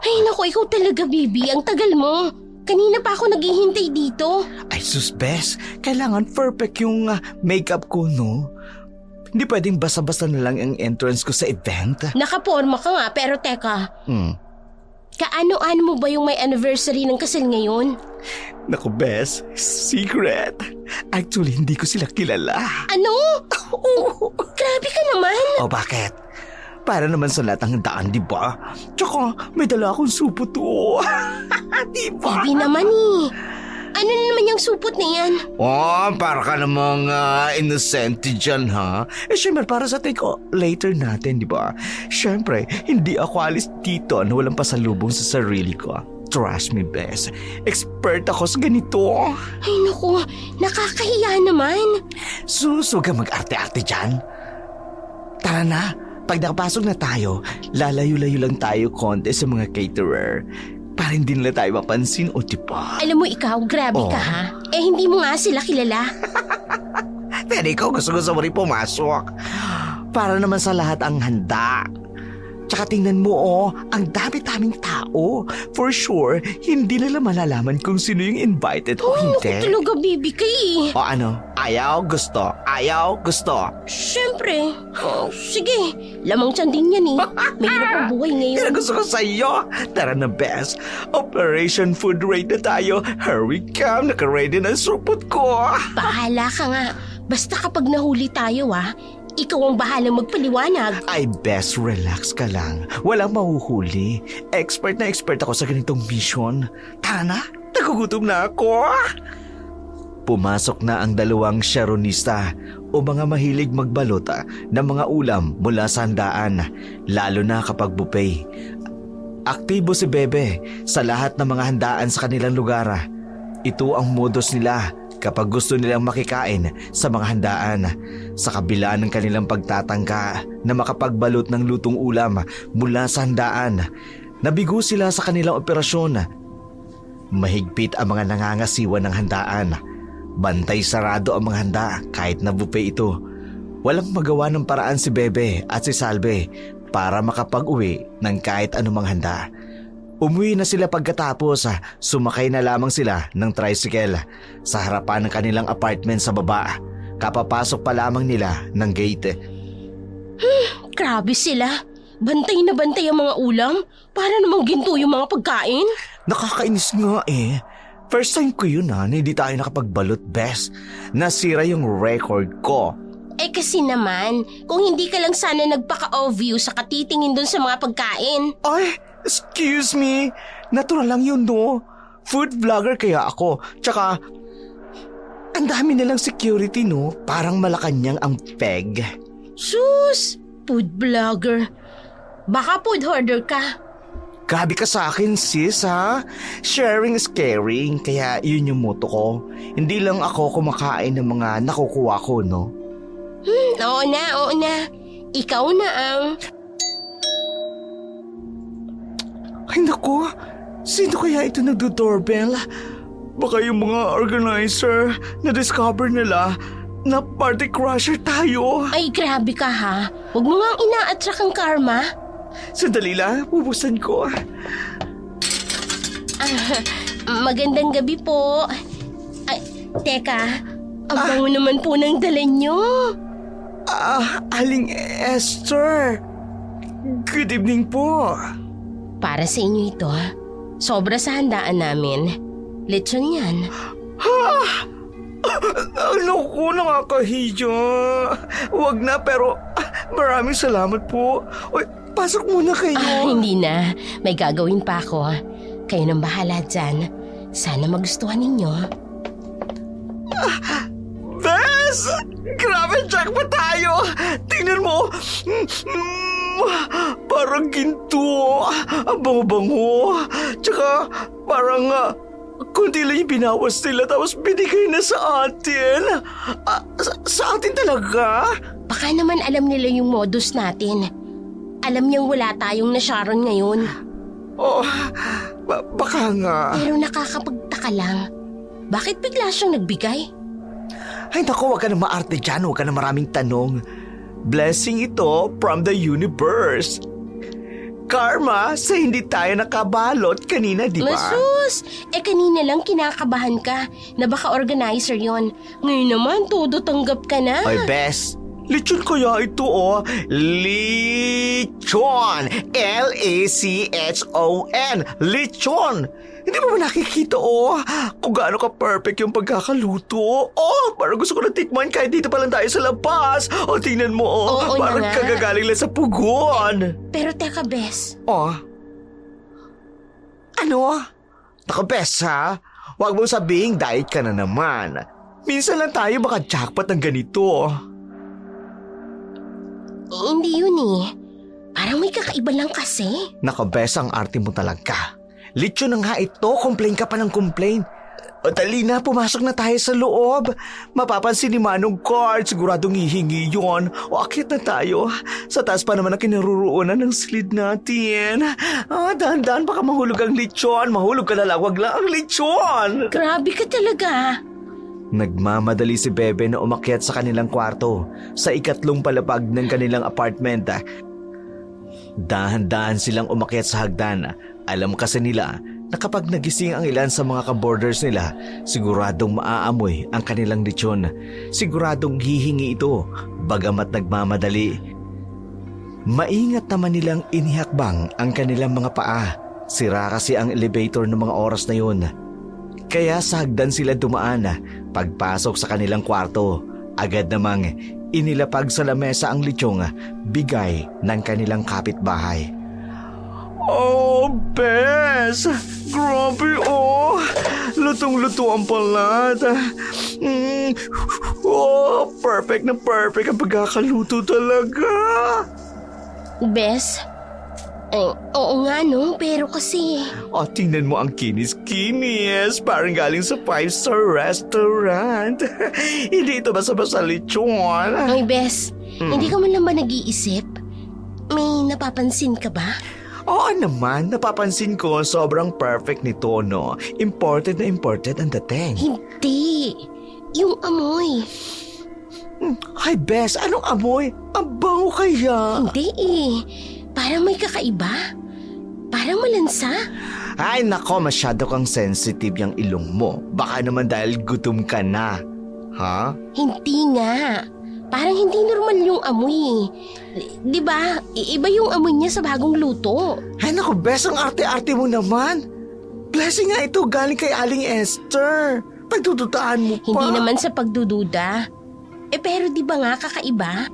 Ay naku, ikaw talaga, baby. Ang tagal mo. Kanina pa ako naghihintay dito. Ay sus, Bes. Kailangan perfect yung makeup ko, no? Hindi pwedeng basta-basta na lang ang entrance ko sa event. Nakaporma ka nga, pero teka. Kaano-ano mo ba yung may anniversary ng kasal ngayon? Naku, Bes. Secret. Actually, hindi ko sila kilala. Ano? Grabe ka naman. O bakit? Para naman sa lahat ng handaan, di ba? Tsaka may dala akong supot to. Di ba? Baby naman eh. Ano na naman yung supot na yan? Oh, para ka namang innocent dyan, ha? Siyempre, para sa take later natin, di ba? Siyempre, hindi ako alis dito na walang pasalubong sa sarili ko. Trust me, Bes. Expert ako sa ganito. Ay naku, nakakahiya naman. Susog ka mag-arte-arte dyan. Tara na. Pag nakapasok na tayo, lalayo-layo lang tayo konti sa mga caterer. Para hindi nila tayo mapansin o diba? Alam mo ikaw, grabe ka ha? Eh hindi mo nga sila kilala. Pero ikaw gusto mo rin pumasok. Para naman sa lahat ang handa. Tsaka tingnan mo ang dami-daming tao. For sure, hindi nila malalaman kung sino yung invited o hindi. Naku talaga, baby ka eh. O ano? Ayaw, gusto. Ayaw, gusto. Siyempre. Sige, lamang tiyan din yan eh. Mahirap ang buhay ngayon. Yan ang gusto ko sa iyo. Tara na, Bes. Operation Food Raid na tayo. Here we come. Naka-ready na ang supot ko. Bahala ka nga. Basta kapag nahuli tayo ikaw ang bahalang magpaliwanag. Ay, Bes, relax ka lang. Walang mahuhuli. Expert na expert ako sa ganitong mission. Tara na, nagugutom na ako. Pumasok na ang dalawang sharonista o mga mahilig magbalot ng mga ulam mula sa handaan, lalo na kapag buffet. Aktibo si Bebe sa lahat ng mga handaan sa kanilang lugar. Ito ang modus nila kapag gusto nilang makikain sa mga handaan. Sa kabila ng kanilang pagtatangka na makapagbalot ng lutong ulam mula sa handaan, nabigo sila sa kanilang operasyon. Mahigpit ang mga nangangasiwa ng handaan. Bantay sarado ang mga handa kahit na buffet ito. Walang magawa ng paraan si Bebe at si Salve para makapag-uwi ng kahit anumang handa. Umuwi na sila pagkatapos, sumakay na lamang sila ng tricycle sa harapan ng kanilang apartment sa baba. Kapapasok pa lamang nila ng gate. Grabe sila. Bantay na bantay ang mga ulam. Para namang ginto yung mga pagkain. Nakakainis nga eh. First time ko yun na hindi tayo nakapagbalot, Bes. Nasira yung record ko. Eh kasi naman, kung hindi ka lang sana nagpaka-obvious sa katitingin dun sa mga pagkain. Ay, excuse me. Natural lang yun, no? Food vlogger kaya ako. Tsaka, ang dami nilang security, no? Parang Malacanang ang peg. Sus! Food vlogger. Baka food hoarder ka. Grabe ka sa akin, sis, ha? Sharing is caring, kaya yun yung motto ko. Hindi lang ako kumakain ng mga nakukuha ko, no? Oo na. Ikaw na ang... Ay naku, sino kaya ito nagdo-doorbell? Baka yung mga organizer na-discover nila na party crasher tayo. Ay, grabe ka ha. Huwag mo nga ina-attract ang karma. Sandali lang, bubuksan ko. Magandang gabi po. Ay, teka. Ang bango naman po ng dala nyo. Aling Esther. Good evening po. Para sa inyo ito. Sobra sa handaan namin. Lechon yan. Ano ko, nakakahiya. Huwag na, pero maraming salamat po. Uy, pasok muna kayo. Hindi na. May gagawin pa ako. Kayo nang bahala dyan. Sana magustuhan ninyo. Bes! Grabe, jackpot tayo! Tingnan mo! Parang ginto. Ang bango-bango. Tsaka parang kundi lang yung binawas nila tapos binigay na sa atin. Sa atin talaga? Baka naman alam nila yung modus natin. Alam niyang wala tayong na-Sharon ngayon. Oh, baka nga. Pero nakakapagtaka lang. Bakit bigla siyang nagbigay? Ay naku, huwag ka na maarte dyan. Huwag ka na maraming tanong. Blessing ito from the universe. Karma sa hindi tayo nakabalot kanina, di ba? Masus! Kanina lang kinakabahan ka na baka organizer yon. Ngayon naman, todo tanggap ka na. Ay, Bes, lechon kaya ito, oh. Lechon! L-A-C-H-O-N. Lechon! Hindi mo ba nakikita, oh? Kung gaano ka perfect yung pagkakaluto. Oh, parang gusto ko na tikman kahit dito pa lang tayo sa labas. Oh, tingnan mo, oh. Oo na Parang nga. kagagaling lang sa pugon. Pero teka, Bes. Oh? Ano? Taka, Bes, ha? Huwag mo sabihing diet ka na naman. Minsan lang tayo maka-jackpot ng ganito. Hindi yun eh. Parang may kakaiba lang kasi. Naka, Bes, ang arte mo talaga. Lechon na nga ito, complain ka pa ng complain. O dali na, pumasok na tayo sa loob. Mapapansin ni Manong Card, siguradong hihingi yun. O akyat na tayo. Sa taas pa naman ang kinaruroonan ng silid natin. Dahan-dahan baka mahulog ang lechon. Mahulog ka na lang, wag lang ang lechon. Grabe ka talaga. Nagmamadali si Bebe na umakyat sa kanilang kwarto sa ikatlong palapag ng kanilang apartment. Dahan-dahan silang umakyat sa hagdan. Alam kasi nila na kapag nagising ang ilan sa mga kaborders nila, siguradong maaamoy ang kanilang lechon. Siguradong hihingi ito, bagamat nagmamadali. Maingat naman nilang inihakbang ang kanilang mga paa. Sira kasi ang elevator ng mga oras na yun. Kaya sa hagdan sila dumaan. Pagpasok sa kanilang kwarto, agad namang inilapag sa lamesa ang lechong bigay ng kanilang kapitbahay. Oh, Bes! Grabe, oh! Lutong-luto ang palat. Oh, perfect na perfect ang pagkakaluto talaga. Bes? Oo nga no, pero kasi... Oh, tingnan mo ang kinis-kinis. Parang galing sa 5-star restaurant. Hindi ito basta-basta lechon. Ay, Bes, hindi ka man lang ba nag-iisip? May napapansin ka ba? Oo naman, napapansin ko sobrang perfect nito, no? Imported na imported ang dating. Hindi. Yung amoy. Hi, Bes, anong amoy? Ang bango kaya? Hindi eh. Parang may kakaiba. Parang malansa. Ay, nako, masyado kang sensitive yung ilong mo. Baka naman dahil gutom ka na. Ha? Hindi nga. Parang hindi normal yung amoy eh. Di ba? Iba yung amoy niya sa bagong luto. Ay, nako, Bes, ang arte-arte mo naman. Blessing nga ito galing kay Aling Esther. Pagdudutaan mo pa. Hindi naman sa pagdududa. Pero di ba nga kakaiba?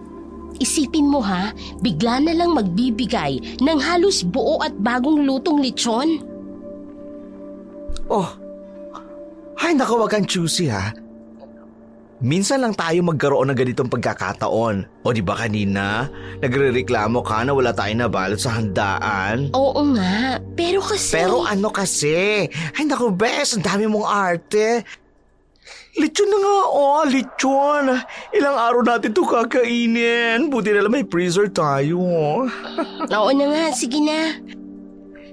Isipin mo ha, bigla na lang magbibigay ng halos buo at bagong lutong lechon. Oh, ay nako, wag kang choosy ha. Minsan lang tayo magkaroon ng ganitong pagkakataon. O di ba kanina, nagrereklamo ka na wala tayong nabalot sa handaan? Oo nga, pero kasi... Pero ano kasi? Ay naku, Bes, ang dami mong arte. Lechon na nga, oh, lechon. Ilang araw natin ito kakainin. Buti na lang may freezer tayo. Oo na nga, sige na.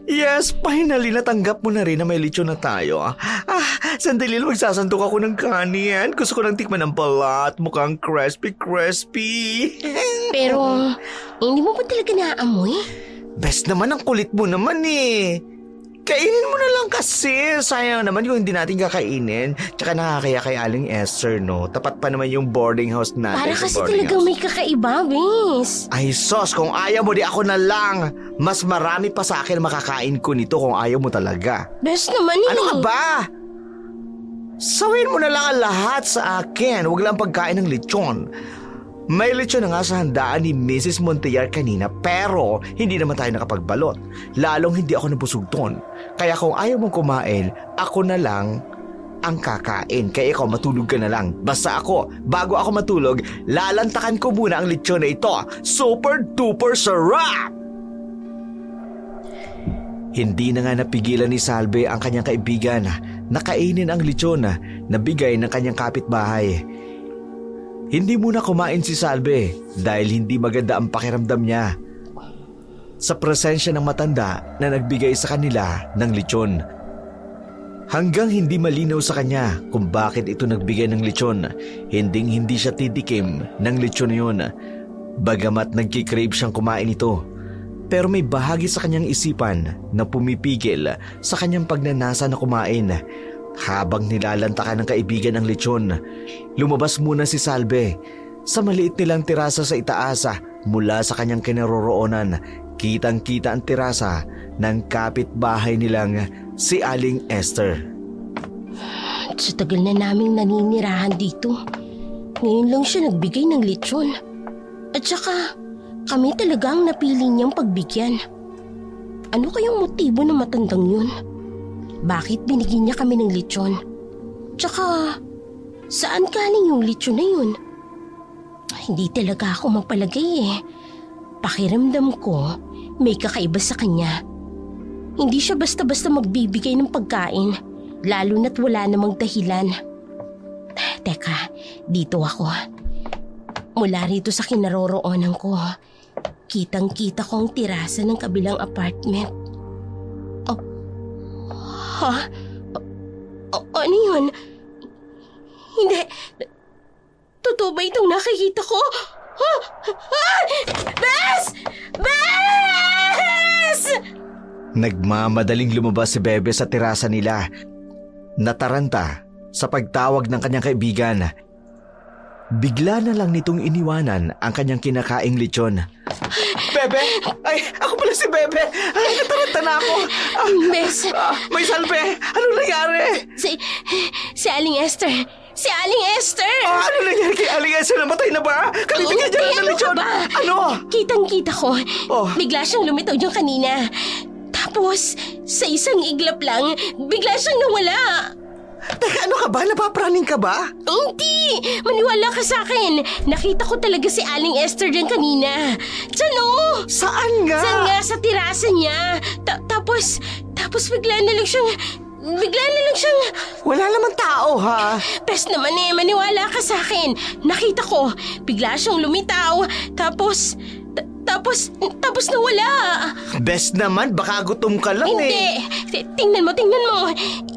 Yes, finally natanggap mo na rin na may lechon na tayo. Sandali lang, magsasantok ako ng kanin. Gusto ko lang tikman ng balat. Mukhang crispy. Pero, hindi mo ba talaga naamoy? Best naman, ang kulit mo naman eh. Kainin mo na lang kasi. Sayang naman kung hindi natin kakainin. Tsaka nakakaya kay Aling Esther, no? Tapat pa naman yung boarding house natin. Para sa kasi boarding talagang house. may kakaiba, Bes. Ay sos, kung ayaw mo di ako na lang. Mas marami pa sa akin makakain ko nito kung ayaw mo talaga. Bes naman eh. Ano ka ba? Sawin mo na lang ang lahat sa akin. Huwag lang pagkain ng lechon. May lechon na nga sa handaan ni Mrs. Montear kanina pero hindi naman tayo nakapagbalot. Lalong hindi ako nabusog ton. Kaya kung ayaw mong kumain, ako na lang ang kakain. Kaya ikaw matulog ka na lang. Basta ako, bago ako matulog, lalantakan ko muna ang lechon na ito. Super duper sarap! Hindi na nga napigilan ni Salve ang kanyang kaibigan na kainin ang lechon na bigay ng kanyang kapitbahay. Hindi muna kumain si Salve dahil hindi maganda ang pakiramdam niya sa presensya ng matanda na nagbigay sa kanila ng lechon. Hanggang hindi malinaw sa kanya kung bakit ito nagbigay ng lechon, hindi siya titikim ng lechon na yun. Bagamat nagkikrave siyang kumain ito. Pero may bahagi sa kanyang isipan na pumipigil sa kanyang pagnanasa na kumain. Habang nilalantakan ng kaibigan ang lechon, lumabas muna si Salve. Sa maliit nilang tirasa sa itaasa mula sa kanyang kinaroroonan, kitang-kita ang tirasa ng kapitbahay nilang si Aling Esther. Sa tagal na naming naninirahan dito, ngayon lang siya nagbigay ng lechon. At saka, kami talagang napili niyang pagbigyan. Ano kayang motibo ng matandang yun? Bakit binigyan niya kami ng lechon? Tsaka, saan galing yung lechon na yun? Hindi talaga ako mapalagay eh. Pakiramdam ko, may kakaiba sa kanya. Hindi siya basta-basta magbibigay ng pagkain, lalo na't wala namang dahilan. Teka, dito ako. Mula rito sa kinaroroonan ko, kitang-kita ko ang tirasa ng kabilang apartment. Oh, ha? Ano yun? Hindi. Totoo ba itong nakikita ko? Ah! Ah! Bes! Bes! Nagmamadaling lumabas si Bebe sa tirasa nila. Nataranta sa pagtawag ng kanyang kaibigan. Bigla na lang nitong iniwanan ang kanyang kinakaing lechon. Bebe! Ay, ako pala si Bebe! Ay, nataranta na ako! Bes! May Salve! Ano nangyari? Si Aling Esther! Si Aling Esther! Ano nangyari kay Aling Esther? Namatay na ba? Kalibigyan niya lang ng Ano ka lechon! ba? Ano? Kitang-kita ko. Oh. Bigla siyang lumitaw dyan kanina. Tapos, sa isang iglap lang, bigla siyang nawala. Teka, ano ka ba? Napapraning ka ba? Hindi! Maniwala ka sa akin. Nakita ko talaga si Aling Esther dyan kanina. Diyan oh! Saan nga? Diyan nga sa tirasa niya. Tapos bigla na lang siyang... Wala naman tao, ha? Pes naman eh, maniwala ka sa akin. Nakita ko, bigla siyang lumitaw. Tapos nawala. Best naman, baka gutom ka lang Hindi. Tingnan mo.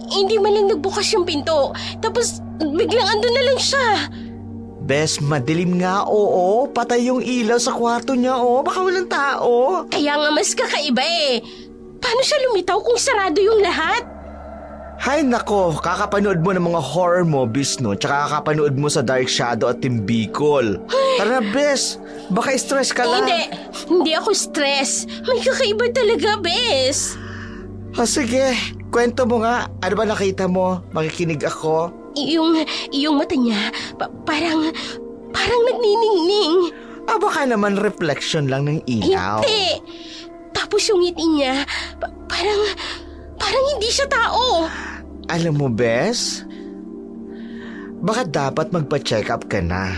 Hindi man lang nagbukas yung pinto. Tapos biglang andun na lang siya. Bes, madilim nga, oo. Patay yung ilaw sa kwarto niya, oo. Baka walang tao. Kaya nga mas kakaiba eh. Paano siya lumitaw kung sarado yung lahat? Hay nako, kakapanood mo ng mga horror movies, no? Tsaka kakapanood mo sa Dark Shadow at Team Bicol. Tara na, Bes. Baka stress ka lang. Hindi ako stress. May kakaiba talaga, Bes. Sige, kwento mo nga. Ano ba nakita mo? Makikinig ako. Yung mata niya, parang nagniningning. Baka naman reflection lang ng ilaw. Hindi. Tapos yung ngiti niya, parang hindi siya tao. Alam mo, Bes, baka dapat magpa-check up ka na.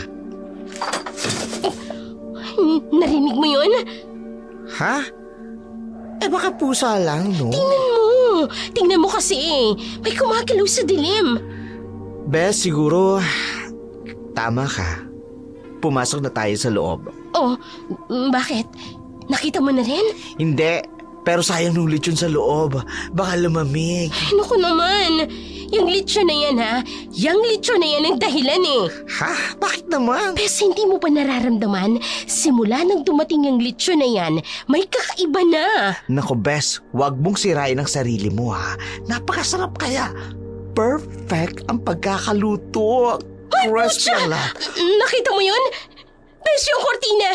Narinig mo yun? Ha? Baka pusa lang, no? Tingnan mo kasi eh. May kumagalaw sa dilim. Bes, siguro tama ka. Pumasok na tayo sa loob. Oh, bakit? Nakita mo na rin? Hindi, pero sayang nung lechon sa loob. Baka lumamig. Naku naman. Yung lechon na yan ha. Yung lechon na yan ang dahilan eh. Ha? Bakit naman? Pero hindi mo pa nararamdaman? Simula nang dumating yung lechon na yan, may kakaiba na. Nako, Bes, wag mong sirain ang sarili mo, ha? Napakasarap kaya. Perfect ang pagkakaluto. Crust lang lahat. Nakita mo yun? Bes, yung kortina.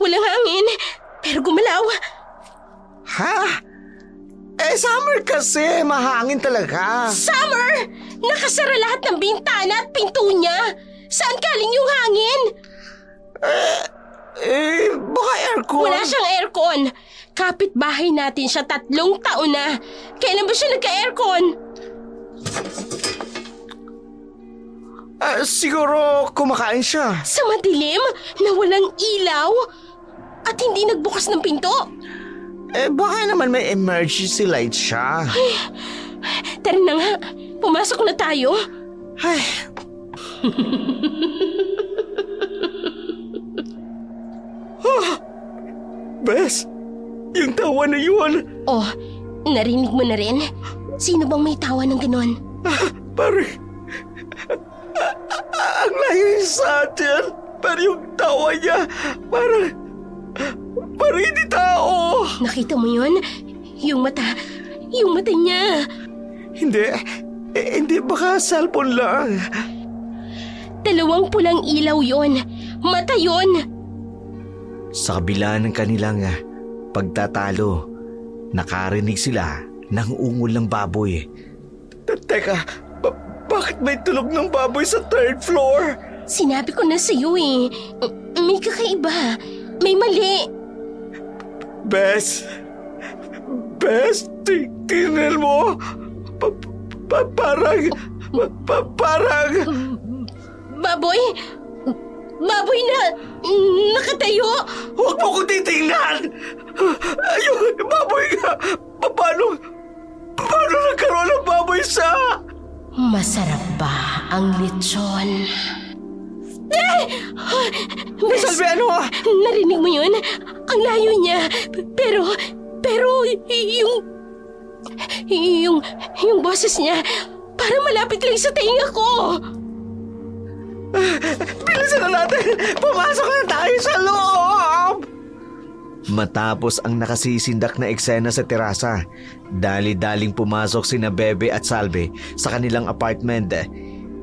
Walang hangin, pero gumalaw. Ha? Summer kasi. Mahangin talaga. Summer! Nakasara lahat ng bintana at pinto niya. Saan galing yung hangin? Baka aircon. Wala siyang aircon. Kapitbahay natin siya 3 taon na. Kailan ba siya nagka-aircon? Siguro kumakain siya. Sa madilim na walang ilaw at hindi nagbukas ng pinto. Baka naman may emergency light siya. Tara na nga, pumasok na tayo. Ay. Bes, yung tawa na yun. Oh, narinig mo na rin? Sino bang may tawa ng ganon? Pare, ang layo sa atin. Pero yung tawa niya, Parang hindi tao! Nakita mo yun? Yung mata niya. Hindi. Hindi, baka cellphone lang. 2 pulang ilaw yon. Mata yon. Sa kabila ng kanilang pagtatalo, nakarinig sila ng ungol ng baboy. Teka, bakit may tulog ng baboy sa 3rd floor? Sinabi ko na sa'yo eh. May kakaiba. May mali. Bes, tingnan mo. Parang... Baboy? Baboy na nakatayo? Huwag mo ko titingnan! Ayun, baboy nga! Paano nagkaroon ng baboy sa... Masarap ba ang lechon? Salve, ano? Narinig mo yun? Ang layo niya. Pero yung boses niya parang malapit lang sa tainga ko. Bilisan na natin! Pumasok na tayo sa loob! Matapos ang nakasisindak na eksena sa terasa, dali-daling pumasok sina Bebe at Salve sa kanilang apartment.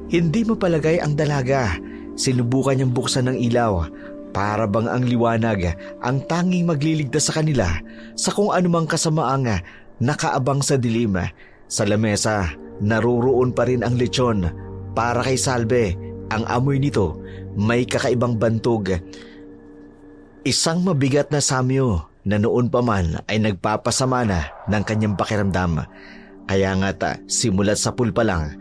Hindi mapalagay ang dalaga. Sinubukan niyang buksan ng ilaw para bang ang liwanag ang tanging magliligtas sa kanila sa kung anumang kasamaang nakaabang sa dilim. Sa lamesa, naroroon pa rin ang lechon. Para kay Salve, ang amoy nito may kakaibang bantog. Isang mabigat na samyo na noon pa man ay nagpapasama na ng kanyang pakiramdam. Kaya nga't simulat sa pool pa lang,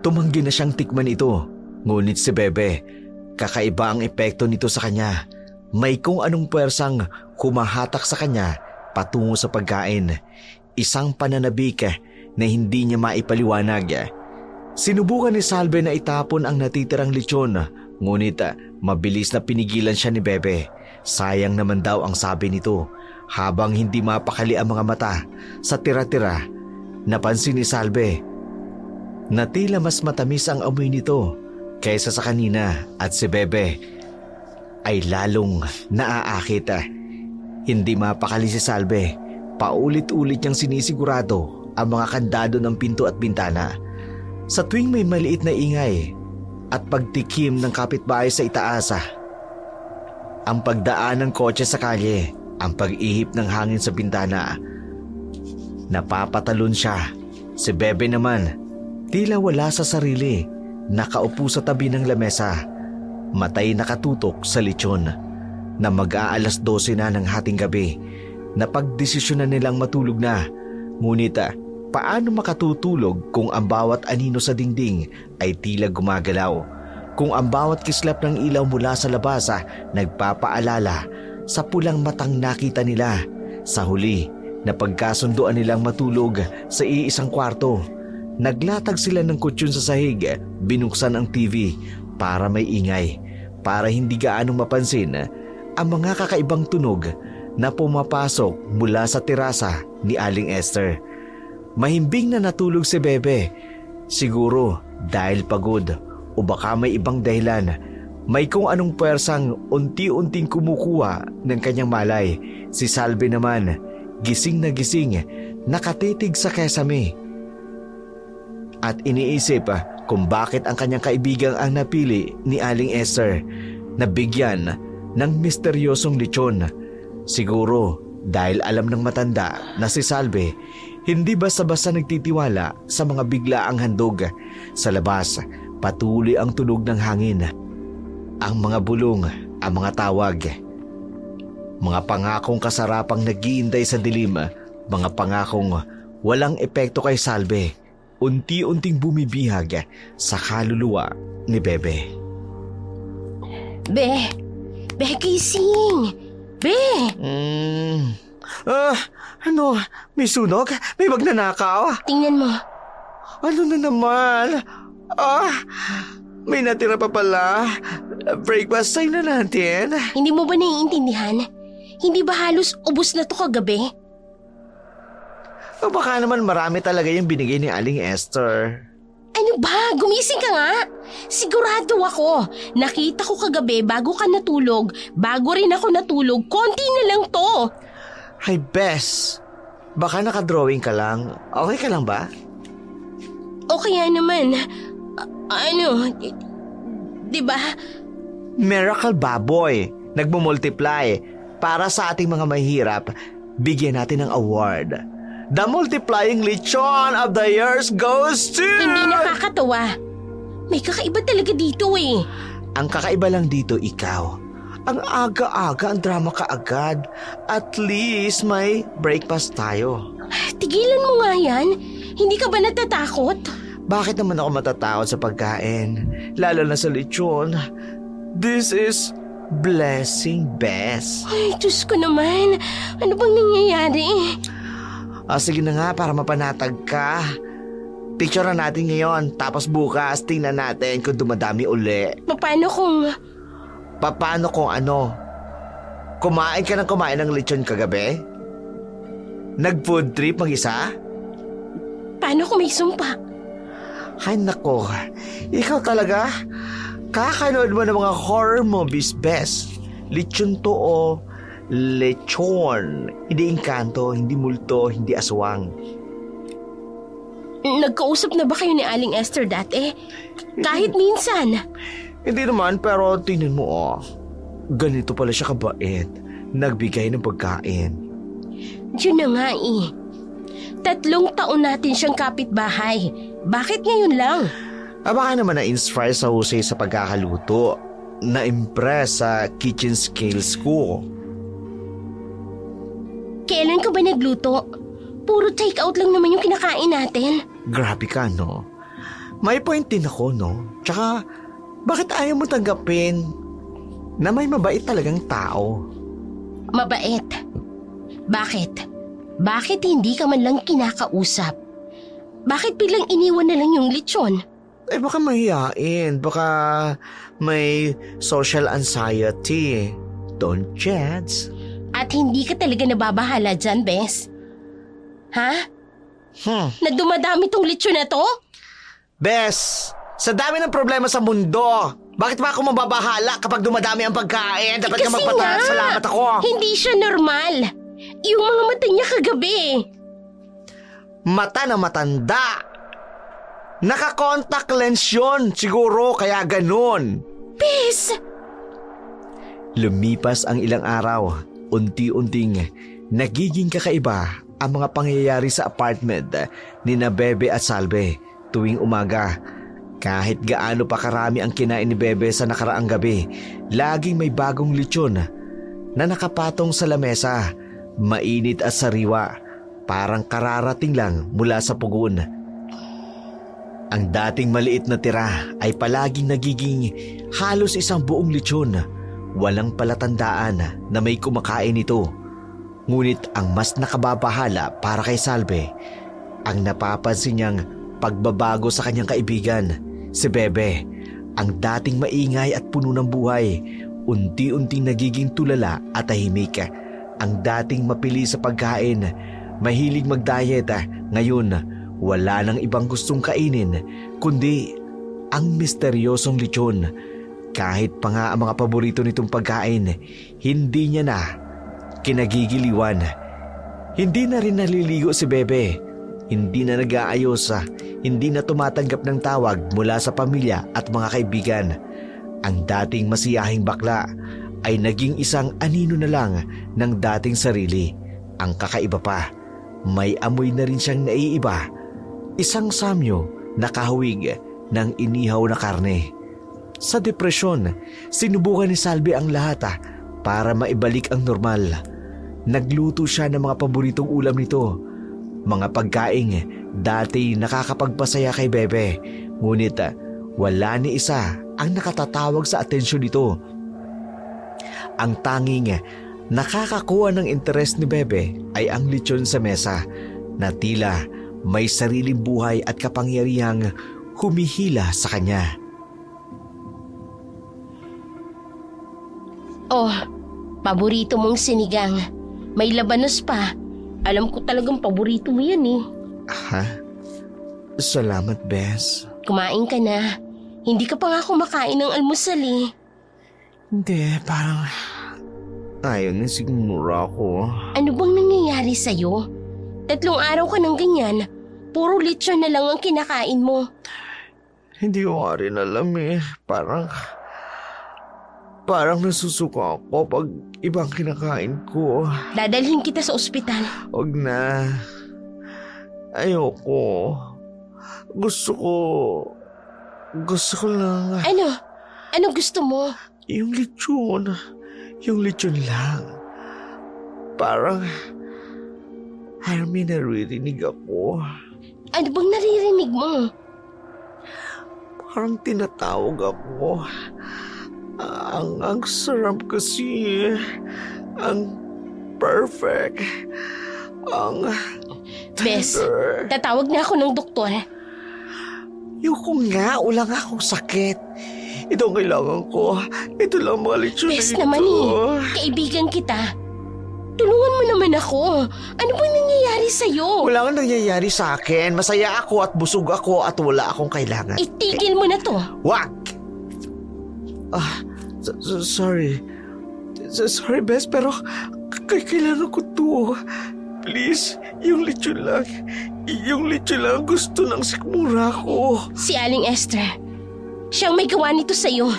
tumanggi na siyang tikman ito. Ngunit si Bebe, kakaiba ang epekto nito sa kanya. May kung anong puwersang humahatak sa kanya patungo sa pagkain. Isang pananabik na hindi niya maipaliwanag. Sinubukan ni Salve na itapon ang natitirang lechon, ngunit mabilis na pinigilan siya ni Bebe. Sayang naman daw ang sabi nito. Habang hindi mapakali ang mga mata sa tira-tira, napansin ni Salve na tila mas matamis ang amoy nito kaysa sa kanina at si Bebe ay lalong naaakit. Hindi mapakali si Salve. Paulit-ulit niyang sinisigurado ang mga kandado ng pinto at bintana. Sa tuwing may maliit na ingay at pagtikim ng kapitbahay sa itaas, ang pagdaan ng kotse sa kalye, ang pag-ihip ng hangin sa bintana, napapatalon siya. Si Bebe naman, tila wala sa sarili, nakaupo sa tabi ng lamesa, matay nakatutok sa lechon. Na mag-aalas 12 na ng hating gabi, napagdesisyon na nilang matulog na. Ngunit paano makatutulog kung ang bawat anino sa dingding ay tila gumagalaw? Kung ang bawat kislap ng ilaw mula sa labas nagpapaalala sa pulang matang nakita nila? Sa huli, napagkasunduan nilang matulog sa iisang kwarto. Naglatag sila ng kutsyon sa sahig, binuksan ang TV para may ingay, para hindi gaanong mapansin ang mga kakaibang tunog na pumapasok mula sa terasa ni Aling Esther. Mahimbing na natulog si Bebe. Siguro dahil pagod o baka may ibang dahilan. May kung anong puwersang unti-unting kumukuha ng kanyang malay. Si Salve naman, gising na gising, nakatitig sa kesame. At iniisip kung bakit ang kanyang kaibigang ang napili ni Aling Esther na bigyan ng misteryosong lechon. Siguro dahil alam ng matanda na si Salve hindi basta-basta nagtitiwala sa mga biglaang handog. Sa labas, patuloy ang tunog ng hangin, ang mga bulong, ang mga tawag. Mga pangakong kasarapang nag-iintay sa dilim, mga pangakong walang epekto kay Salve, unti-unting bumibihag sa kaluluwa ni Bebe. Be, gising! Be! Ano? May sunog? May magnanakaw? Tingnan mo. Ano na naman? May natira pa pala. Breakfast time na natin. Hindi mo ba naiintindihan? Hindi ba halos ubos na to kagabi? O baka naman marami talaga yung binigay ni Aling Esther. Ano Ano ba? Gumising ka nga. Sigurado ako. Nakita ko kagabi bago ka natulog. Bago rin ako natulog. Konti na lang to. Hi, Bes. Baka nakadrawing ka lang. Okay ka lang ba? O kaya naman, di ba? Miracle Baboy. Nagmumultiply. Para sa ating mga mahirap, bigyan natin ng award. The multiplying lechon of the years goes to... Hindi nakakatawa. May kakaiba talaga dito eh. Ang kakaiba lang dito, ikaw. Ang aga-aga, ang drama ka agad. At least may breakfast tayo. Tigilan mo nga yan. Hindi ka ba natatakot? Bakit naman ako matatakot sa pagkain? Lalo na sa lechon. This is blessing, Bes. Ay, Diyos ko naman. Ano bang nangyayari? Sige na nga para mapanatag ka. Picture na natin ngayon. Tapos bukas tingnan natin kung dumadami uli. Paano kung ano? Kumain ka ng lechon kagabi? Nag-food trip mag-isa? Paano kung may sumpa? Ay nako, ikaw talaga? Kakanood mo ng mga horror movies, Bes. Lechon to o lechon. Hindi engkanto, hindi multo, hindi aswang. Nagkausap na ba kayo ni Aling Esther dati? Kahit minsan. Hindi naman, pero tingnan mo ganito pala siya kabait. Nagbigay ng pagkain. Yun na nga eh. 3 taon natin siyang kapitbahay. Bakit ngayon lang? Baka naman na-inspire sa husay sa pagkakaluto. Na-impress sa kitchen skills ko. Kailan ka ba nagluto? Puro take-out lang naman yung kinakain natin. Grabe ka, no? May point din ako, no? Tsaka, bakit ayaw mo tanggapin na may mabait talagang tao? Mabait? Bakit? Bakit hindi ka man lang kinakausap? Bakit biglang iniwan na lang yung lechon? Baka mahihain. Baka may social anxiety. Don't judge. At hindi ka talaga nababahala dyan, Bes? Ha? Na dumadami tong lechon na to? Bes, sa dami ng problema sa mundo, bakit ba ako mababahala kapag dumadami ang pagkain? Dapat ka magpasalamat ako. Hindi siya normal. Yung mga mata niya kagabi. Mata na matanda. Naka-contact lens yun, siguro kaya ganun. Bes! Lumipas ang ilang araw, unti-unting nagiging kakaiba ang mga pangyayari sa apartment ni na Bebe at Salve tuwing umaga. Kahit gaano pa karami ang kinain ni Bebe sa nakaraang gabi, laging may bagong lechon na nakapatong sa lamesa, mainit at sariwa, parang kararating lang mula sa pugon. Ang dating maliit na tira ay palaging nagiging halos isang buong lechon. Walang palatandaan na may kumakain ito. Ngunit ang mas nakababahala para kay Salve, ang napapansin niyang pagbabago sa kanyang kaibigan, si Bebe. Ang dating maingay at puno ng buhay, unti-unting nagiging tulala at tahimik. Ang dating mapili sa pagkain, mahilig mag-diet, ngayon wala nang ibang gustong kainin kundi ang misteryosong lechon. Kahit pa nga ang mga paborito nitong pagkain, hindi niya na kinagigiliwan. Hindi na rin naliligo si Bebe. Hindi na nag-aayos, hindi na tumatanggap ng tawag mula sa pamilya at mga kaibigan. Ang dating masiyahing bakla ay naging isang anino na lang ng dating sarili. Ang kakaiba pa, may amoy na rin siyang naiiba. Isang samyo na kahawig ng inihaw na karne. Sa depresyon, sinubukan ni Salve ang lahat para maibalik ang normal. Nagluto siya ng mga paboritong ulam nito. Mga pagkaing dati nakakapagpasaya kay Bebe. Ngunit wala ni isa ang nakatatawag sa atensyon nito. Ang tanging nakakakuha ng interes ni Bebe ay ang lechon sa mesa na tila may sariling buhay at kapangyarihang humihila sa kanya. Oh, paborito mong sinigang. May labanos pa. Alam ko talagang paborito mo yan eh. Ha? Salamat, Bes. Kumain ka na. Hindi ka pa nga kumakain ng almusal eh. Hindi, parang ayaw na sigmura ko. Ano bang nangyayari sa'yo? 3 araw ka ng ganyan. Puro lechon na lang ang kinakain mo. Hindi ko nga rin alam eh. Parang nasusuka ako pag ibang kinakain ko. Dadalhin kita sa ospital. Huwag na. Ayoko. Gusto ko lang. Ano? Ano gusto mo? Yung lechon. Yung lechon lang. Parang may naririnig ako. Ano bang naririnig mo? Parang tinatawag ako. Ang sarap kasi. Ang perfect. Ang Bes, tender. tatawag na ako ng doktor. Ayoko nga, wala nga akong sakit. Ito ang kailangan ko. Ito lang mga lechon Bes na ito. naman kaibigan kita. Tulungan mo naman ako. Ano bang nangyayari sa'yo? Wala kang nangyayari sa akin. Masaya ako at busog ako at wala akong kailangan. Itigil mo na to. Wag! Sorry. Sorry, Bes, pero kailangan ko to. Please, yung lechon lang. Yung lechon lang gusto ng sikmura ko. Si Aling Esther. Siyang may gawa nito sa'yo.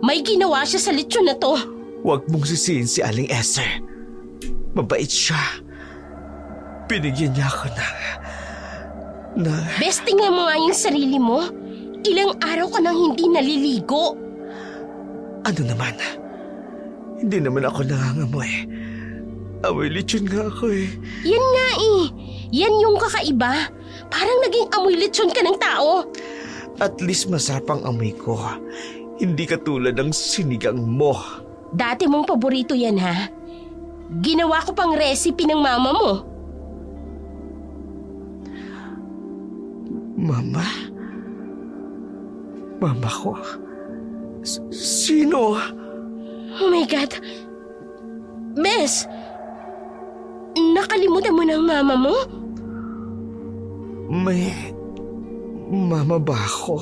May ginawa siya sa lechon na to. Huwag mong sisihin si Aling Esther. Mabait siya. Binigyan niya ako na... Bes, tingnan mo nga yung sarili mo. Ilang araw ka nang hindi naliligo. Ano naman? Hindi naman ako nangangamoy. Amoy lechon nga ako eh. Yan nga eh. Yan yung kakaiba. Parang naging amoy lechon ka ng tao. At least masarap ang amoy ko. Hindi katulad ng sinigang mo. Dati mong paborito yan ha. Ginawa ko pang recipe ng mama mo. Mama? Mama ko? Sino? Oh my God. Bes, nakalimutan mo ng mama mo? May mama ba ako?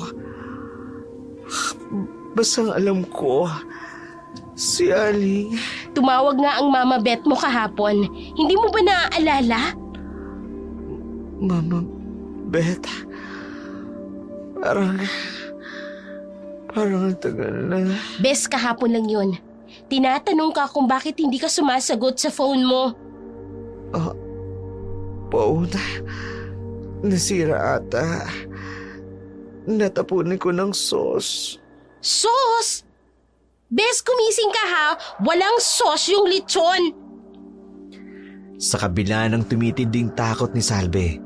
Basta alam ko, si Aling... Tumawag nga ang Mama Beth mo kahapon. Hindi mo ba naaalala? Mama Beth, parang ang tagal na. Bes, kahapon lang yun. Tinatanong ka kung bakit hindi ka sumasagot sa phone mo. Phone? Nasira ata. Natapunin ko ng sauce. Sauce? Bes, kumising ka ha. Walang sauce yung lechon. Sa kabila ng tumitinding takot ni Salve,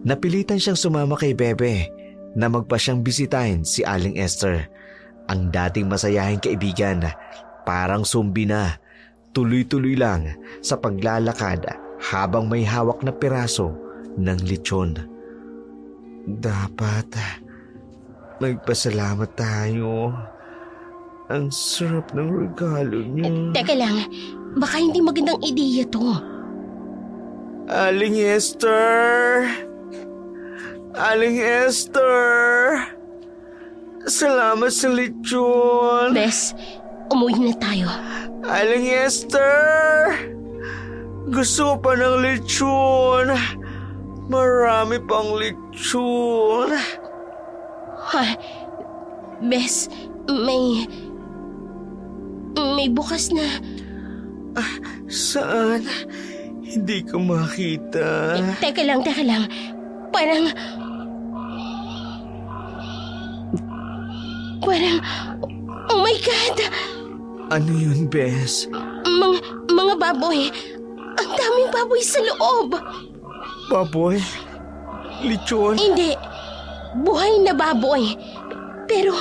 napilitan siyang sumama kay Bebe na magpa siyang bisitahin si Aling Esther. Ang dating masayahing kaibigan, parang zombie na, tuloy-tuloy lang sa paglalakad habang may hawak na piraso ng lechon. Dapat magpasalamat tayo. Ang sarap ng regalo niyo. Teka lang, baka hindi magandang ideya to. Aling Esther! Aling Esther! Salamat sa lechon! Bes, umuwi na tayo. Aling Esther! Gusto ko pa ng lechon! Marami pang lechon! Ha? Bes, may bukas na. Saan? Hindi ko makita. Teka lang. Parang, oh my God! Ano yun, Bes? Mga baboy. Ang daming baboy sa loob. Baboy? Lechon? Hindi. Buhay na baboy. Pero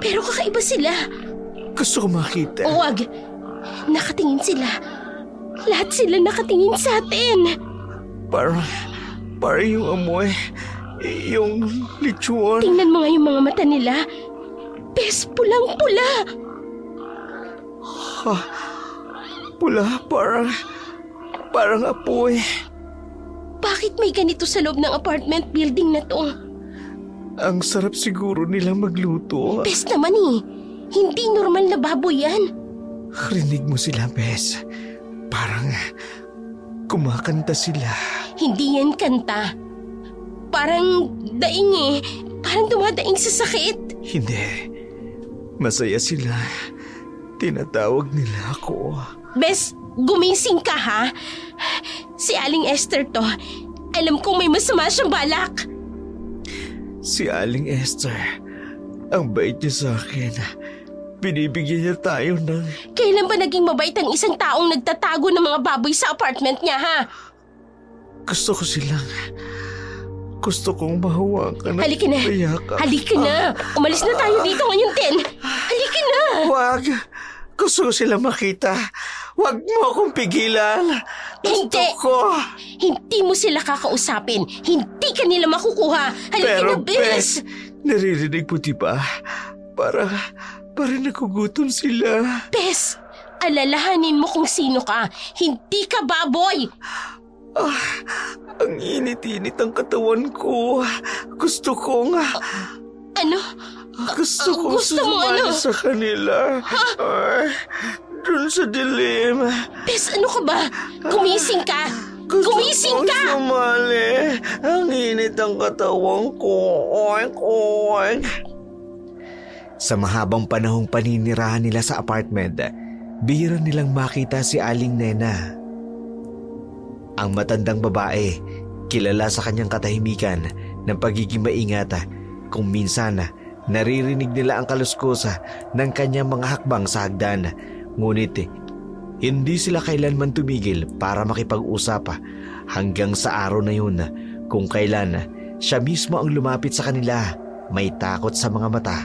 kakaiba sila. Gusto ko makita. Huwag. Nakatingin sila. Lahat sila nakatingin sa atin. Parang yung amoy. Yung lechon. Tingnan mo nga yung mga mata nila. Bes, pulang-pula. Pula, parang apoy. Bakit may ganito sa loob ng apartment building na to? Ang sarap siguro nilang magluto. Bes naman eh. Hindi normal na baboy yan. Rinig mo sila, Bes. Parang kumakanta sila. Hindi yan kanta. Parang daing eh. Parang dumadaing sa sakit. Hindi. Masaya sila. Tinatawag nila ako. Bes, gumising ka ha? Si Aling Esther to. Alam kong may masama siyang balak. Si Aling Esther, ang bait niya sa akin. Binibigyan niya tayo ng... Kailan ba naging mabait ang isang taong nagtatago ng mga baboy sa apartment niya ha? Gusto ko silang... Gusto kong mahawakan at Halika na. mayakap. Halika na. Umalis na tayo dito ngayon, Ten. Halika na. Wag! Gusto ko silang makita. Wag mo akong pigilan. Gusto Hindi. ko. Hindi mo sila kakausapin. Hindi ka nila makukuha. Halika Pero, na, Bes. Bes, naririnig mo diba? Para nagugutom sila. Bes, alalahanin mo kung sino ka. Hindi ka baboy. Ang init-init ang katawan ko. Gusto kong... Ano? Gusto kong gusto mo sumali ano? sa kanila. Ay, dun sa dilim. Bes, ano ka ba? Gumising ka. Gumising Gusto ka. kong sumali. Ang init ang katawan ko. Oink, oink. Sa mahabang panahong paninirahan nila sa apartment, bihira nilang makita si Aling Nena. Ang matandang babae, kilala sa kanyang katahimikan ng pagiging maingat kung minsan naririnig nila ang kaluskusa ng kanyang mga hakbang sa hagdan. Ngunit hindi sila kailanman tumigil para makipag-usap hanggang sa araw na yun kung kailan siya mismo ang lumapit sa kanila, may takot sa mga mata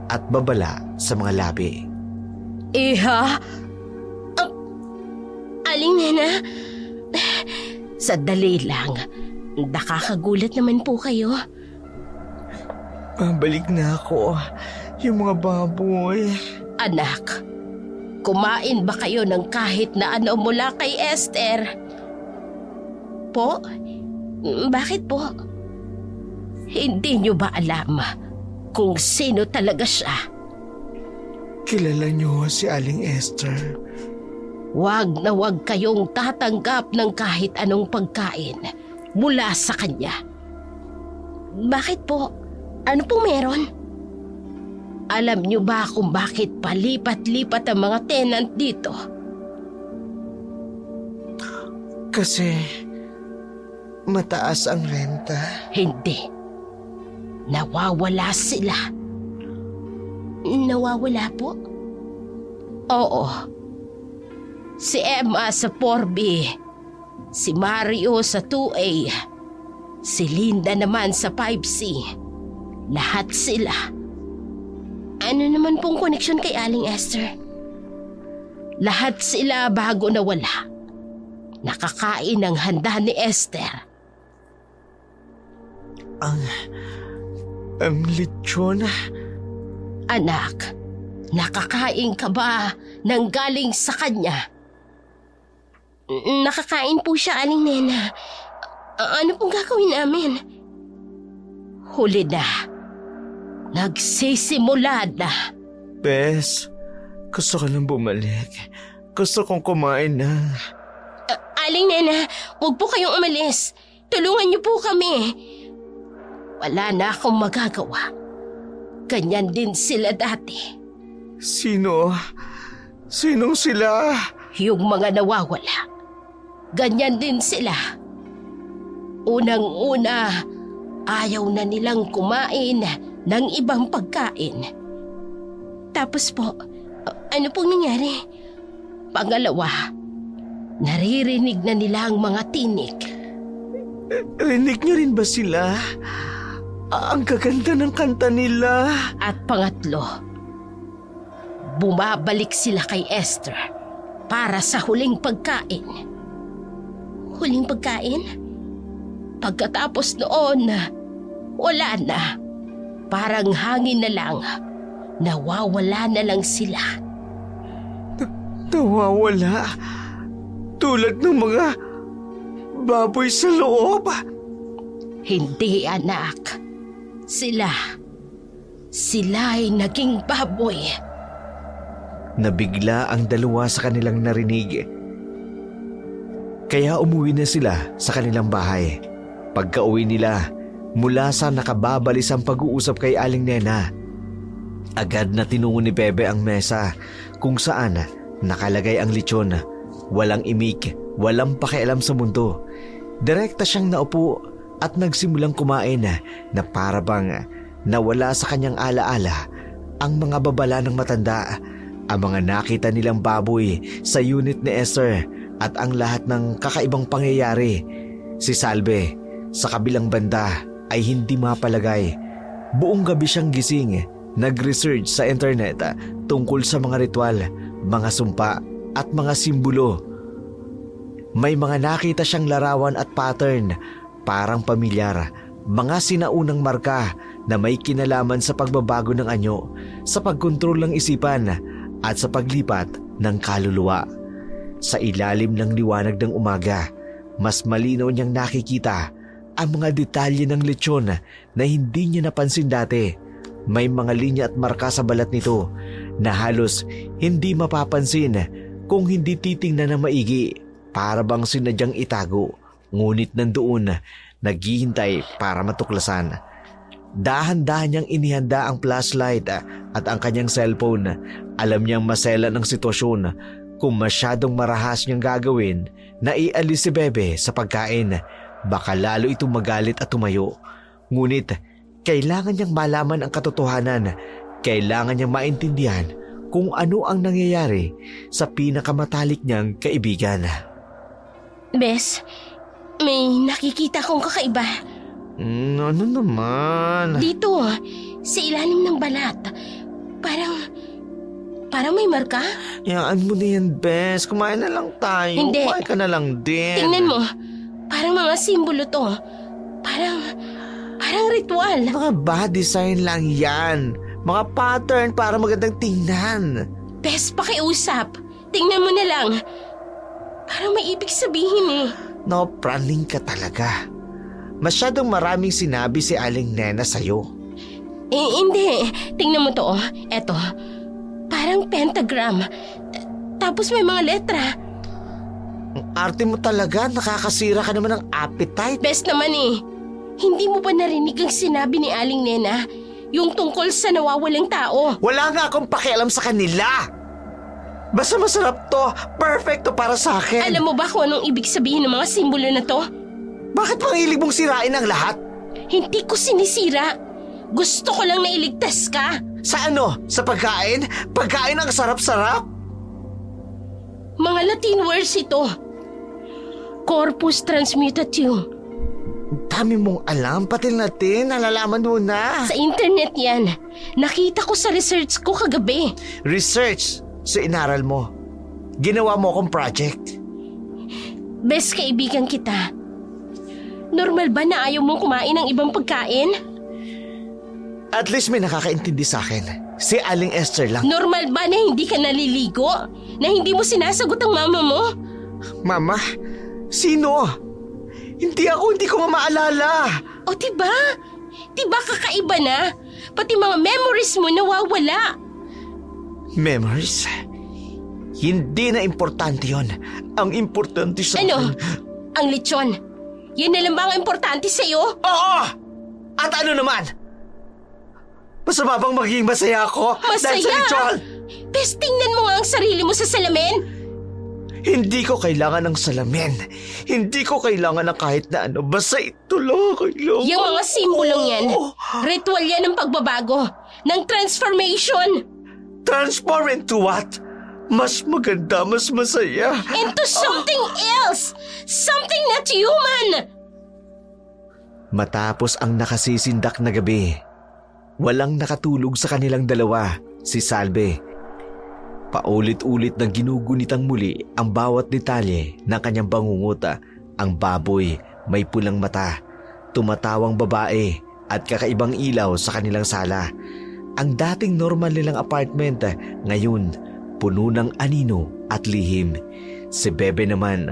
at babala sa mga labi. Iha? Aling Nena? Sadali lang. Nakakagulat naman po kayo. Babalik na ako. Yung mga baboy. Anak, kumain ba kayo ng kahit na ano mula kay Esther? Po? Bakit po? Hindi niyo ba alam kung sino talaga siya? Kilala niyo si Aling Esther. Wag na wag kayong tatanggap ng kahit anong pagkain mula sa kanya. Bakit po? Ano pong meron? Alam niyo ba kung bakit palipat-lipat ang mga tenant dito? Kasi mataas ang renta. Hindi. Nawawala sila. Nawawala po? Oo. Si Emma sa 4B, si Mario sa 2A, si Linda naman sa 5C. Lahat sila. Ano naman pong koneksyon kay Aling Esther? Lahat sila bago nawala. Nakakain ng handa ni Esther. Ang lechon. Anak, nakakain ka ba ng galing sa kanya? Nakakain po siya, Aling Nena. Ano pong gagawin namin? Huli na. Nagsisimula na. Bes, gusto ko lang bumalik. Gusto kong kumain na. Aling Nena, huwag po kayong umalis. Tulungan niyo po kami. Wala na akong magagawa. Ganyan din sila dati. Sino? Sinong sila? Yung mga nawawala. Ganyan din sila. Unang-una, ayaw na nilang kumain ng ibang pagkain. Tapos po, ano pong nangyari? Pangalawa, naririnig na nila ang mga tinig. Rinig niyo rin ba sila? Ang gaganda ng kanta nila. At pangatlo, bumabalik sila kay Esther para sa huling pagkain. Huling pagkain? Pagkatapos noon, wala na. Parang hangin na lang. Nawawala na lang sila. Nawawala. Tulad ng mga baboy sa loob. Hindi, anak. Sila ay naging baboy. Nabigla ang dalawa sa kanilang narinig. Kaya umuwi na sila sa kanilang bahay. Pagka-uwi nila, mula sa nakababalisang pag-uusap kay Aling Nena, agad na tinungo ni Bebe ang mesa kung saan nakalagay ang lechon. Walang imik, walang pakialam sa mundo. Direkta siyang naupo at nagsimulang kumain na para bang nawala sa kanyang alaala ang mga babala ng matanda, ang mga nakita nilang baboy sa unit ni Esther at ang lahat ng kakaibang pangyayari. Si Salve, sa kabilang banda, ay hindi mapalagay. Buong gabi siyang gising, nag-research sa internet tungkol sa mga ritual, mga sumpa at mga simbolo. May mga nakita siyang larawan at pattern, parang pamilyar, mga sinaunang marka na may kinalaman sa pagbabago ng anyo, sa pagkontrol ng isipan at sa paglipat ng kaluluwa. Sa ilalim ng liwanag ng umaga, mas malinaw niyang nakikita ang mga detalye ng lechon na hindi niya napansin dati. May mga linya at marka sa balat nito na halos hindi mapapansin kung hindi titingnan na maigi, para bang sinadyang itago, ngunit nandoon naghihintay para matuklasan. Dahan-dahan niyang inihanda ang flashlight at ang kanyang cellphone. Alam niyang masela ng sitwasyon. Kung masyadong marahas niyang gagawin na ialis si Bebe sa pagkain, baka lalo itong magalit at tumayo. Ngunit kailangan niyang malaman ang katotohanan. Kailangan niyang maintindihan kung ano ang nangyayari sa pinakamatalik niyang kaibigan. Bes, may nakikita kong kakaiba. Ano naman? Dito, sa ilalim ng balat. Parang may marka? Yaan mo na yan, Bes. Kumain na lang tayo. Hindi. Kumain ka na lang din. Tingnan mo, parang mga simbolo to. Parang ritual. Mga bad design lang yan. Mga pattern para magandang tingnan. Bes, pakiusap. Tingnan mo na lang. Parang may ibig sabihin eh. No, praning ka talaga. Masyadong maraming sinabi si Aling Nena sa'yo. Hindi. Tingnan mo to. Eto. Parang pentagram. Tapos may mga letra. Ang arte mo talaga. Nakakasira ka naman ng appetite. Best naman eh. Hindi mo ba narinig ang sinabi ni Aling Nena? Yung tungkol sa nawawalang tao. Wala nga akong pakialam sa kanila. Basta masarap to. Perfecto para sa akin. Alam mo ba kung anong ibig sabihin ng mga simbolo na to? Bakit pangilig mong sirain ang lahat? Hindi ko sinisira. Gusto ko lang na iligtas ka. Sa ano? Sa pagkain? Pagkain ang sarap-sarap? Mga Latin words ito. Corpus transmutatum. Dami mong alam, pati natin, nalalaman mo na. Sa internet yan. Nakita ko sa research ko kagabi. Research? So inaral mo? Ginawa mo akong project? Best kaibigan kita. Normal ba na ayaw mong kumain ng ibang pagkain? At least may nakakaintindi sa akin. Si Aling Esther lang. Normal ba na hindi ka naliligo? Na hindi mo sinasagot ang mama mo? Mama? Sino? Hindi ko maalala. O diba? Diba kakaiba na? Pati mga memories mo nawawala. Memories? Hindi na importante yon. Ang importante sa Ano? akin... Ang lechon. Yan na lang ba ang importante sa'yo? Oo! At ano naman? Masama bang magiging masaya ako? Masaya? Dahil sa ritual? Bes, tingnan mo nga ang sarili mo sa salamin. Hindi ko kailangan ng salamin. Hindi ko kailangan ng kahit na ano. Basta ito lang kailangan. Yung mga simbolong yan, ritual yan ng pagbabago, ng transformation. Transform into what? Mas maganda, mas masaya. Into something else. Something not human. Matapos ang nakasisindak na gabi, walang nakatulog sa kanilang dalawa, si Salve. Paulit-ulit na ginugunitang muli ang bawat detalye ng kanyang bangunguta. Ang baboy, may pulang mata, tumatawang babae at kakaibang ilaw sa kanilang sala. Ang dating normal nilang apartment ngayon puno ng anino at lihim. Si Bebe naman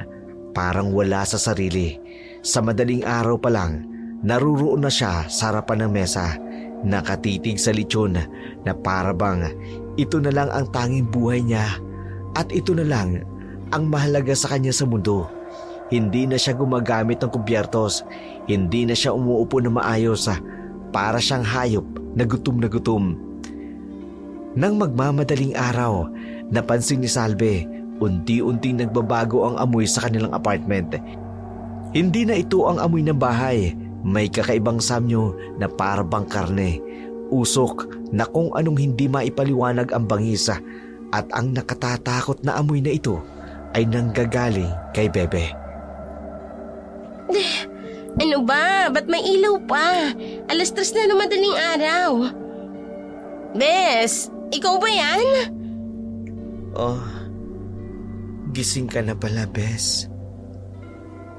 parang wala sa sarili. Sa madaling araw pa lang naruroon na siya sa harapan ng mesa, nakatitig sa lechon na parabang ito na lang ang tanging buhay niya at ito na lang ang mahalaga sa kanya sa mundo. Hindi na siya gumagamit ng kubyertos, hindi na siya umuupo na maayos, para siyang hayop na gutom. Nang magmamadaling araw, napansin ni Salve, unti-unting nagbabago ang amoy sa kanilang apartment. Hindi na ito ang amoy ng bahay, may kakaibang samyo na parabang karne, usok na kung anong hindi maipaliwanag ang bangis, at ang nakatatakot na amoy na ito ay nanggagaling kay Bebe. Ano ba? Ba't may ilaw pa? 3:00 na ng madaling araw. Bes, ikaw ba yan? Oh, gising ka na pala, Bes.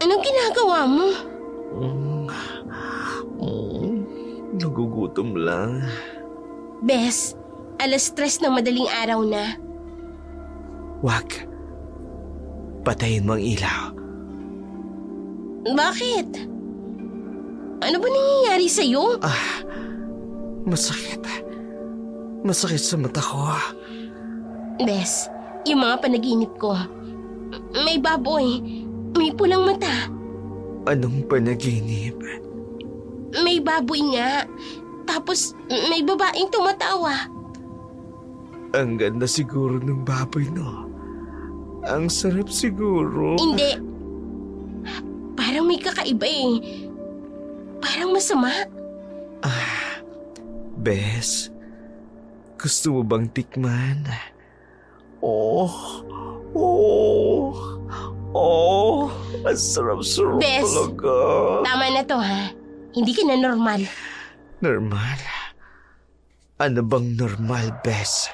Anong ginagawa mo? Nagugutom lang. Bes, 3:00 ng madaling araw na. Wag. Patayin mo ang ilaw. Bakit? Ano ba nangyayari sa'yo? Masakit. Masakit sa mata ko. Bes, yung mga panaginip ko. May baboy. May pulang mata. Anong panaginip? May baboy nga. Tapos may babaeng tumatawa. Ang ganda siguro ng baboy, no? Ang sarap siguro. Hindi. Parang may kakaiba eh. Parang masama. Bes, gusto mo bang tikman? Ang sarap-sarap Bes, talaga. tama na to ha. Hindi ka na normal. Normal? Ano bang normal, Bes?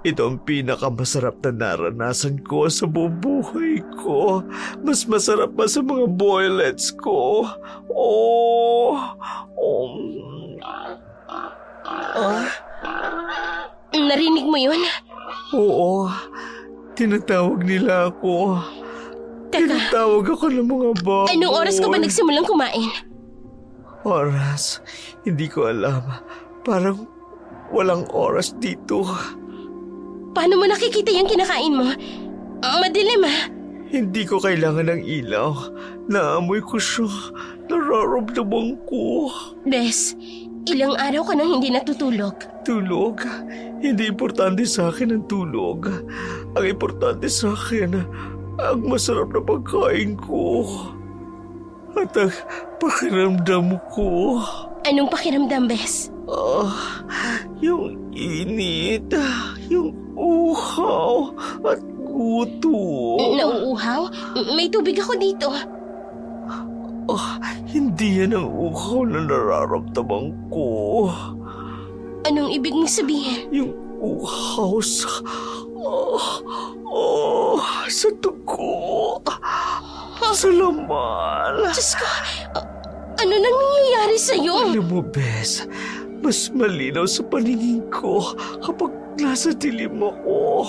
Ito ang pinakamasarap na naranasan ko sa buong buhay ko. Mas masarap pa sa mga boilets ko. Narinig mo yun? Oo, tinatawag nila ako. Teka, Tinatawag ako ng mga baboy. anong oras ka ba nagsimulang kumain? Oras? Hindi ko alam. Parang walang oras dito. Paano mo nakikita yung kinakain mo? Madilim ha? Hindi ko kailangan ng ilaw. Naamoy ko siya. Nararamdaman ko. Bes, ilang araw ka nang hindi natutulog. Tulog? Hindi importante sa akin ang tulog. Ang importante sa akin, ang masarap na pagkain ko. At ang pakiramdam ko. Anong pakiramdam, Bes? Yung init, yung uhaw at gutom. Nauuhaw? May tubig ako dito. Hindi yan ang uhaw na nararamdaman ko. Anong ibig mong sabihin? Yung uhaw sa dugo. Sa laman. Diyos ko, ano nang nangyayari sa'yo? Alam mo, Bes, mas malinaw sa paningin ko kapag nasa dilim ako.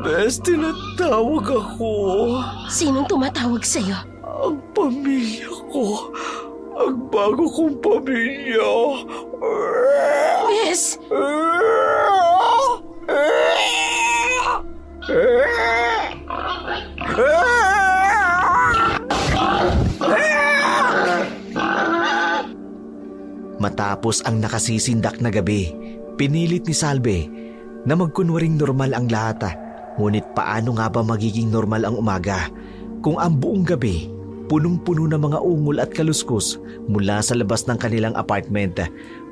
Bes, tinatawag ako. Sinong tumatawag sa'yo? Ang pamilya ko. Ang bago kong pamilya. Bes! Matapos ang nakasisindak na gabi, pinilit ni Salve na magkunwaring normal ang lahat. Ngunit paano nga ba magiging normal ang umaga kung ang buong gabi punong-puno ng mga ungol at kaluskos mula sa labas ng kanilang apartment,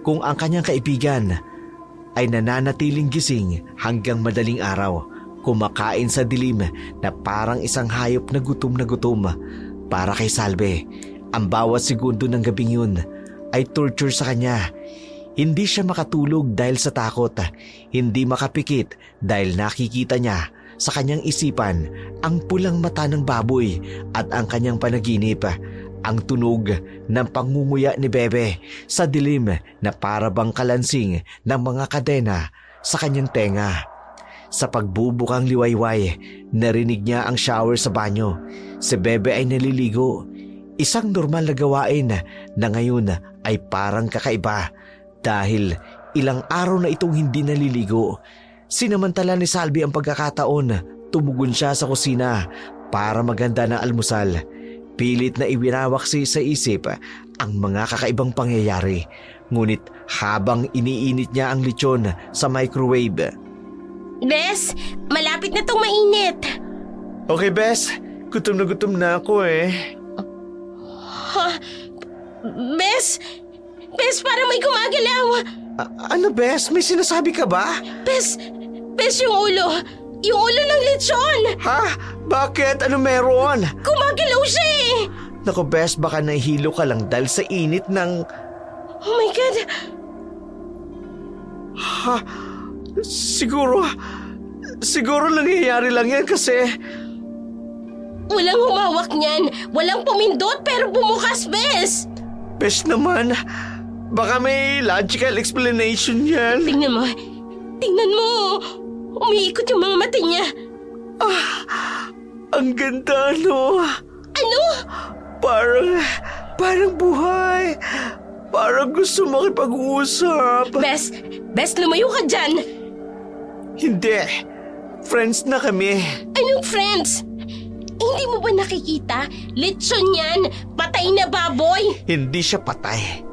kung ang kanyang kaibigan ay nananatiling gising hanggang madaling araw, kumakain sa dilim na parang isang hayop na gutom. Para kay Salve, ang bawat segundo ng gabing yun ay torture sa kanya. Hindi siya makatulog dahil sa takot, hindi makapikit dahil nakikita niya sa kanyang isipan ang pulang mata ng baboy at ang kanyang panaginip, ang tunog ng pangunguya ni Bebe sa dilim na parabang kalansing ng mga kadena sa kanyang tenga. Sa pagbubukang liwayway, narinig niya ang shower sa banyo. Si Bebe ay naliligo. Isang normal na gawain na ngayon ay parang kakaiba dahil ilang araw na itong hindi naliligo. Sinamantala ni Salvi ang pagkakataon, tumugon siya sa kusina para maghanda ng almusal. Pilit na iwinawaksi sa isip ang mga kakaibang pangyayari. Ngunit habang iniinit niya ang lechon sa microwave. Bes, malapit na tong mainit. Okay, Bes. Gutom na ako eh. Ha? Bes, parang may gumagalaw. Ano, Bes? May sinasabi ka ba? Bes, yung ulo. Yung ulo ng lechon. Ha? Bakit? Ano meron? Gumagalaw siya eh. Naku, Bes, baka nahihilo ka lang dahil sa init ng... Oh my God. Ha? Siguro nangyayari lang yan kasi... Walang humawak niyan. Walang pumindot pero bumukas, Bes. Bes naman, baka may logical explanation yan. Tingnan mo. Umiikot yung mga mata niya. Ang ganda, no? Ano? Parang buhay. Parang gusto makipag-usap. Bes, lumayo ka dyan. Hindi. Friends na kami. Anong friends? Hindi mo ba nakikita? Lechon yan. Patay na baboy. Hindi siya patay.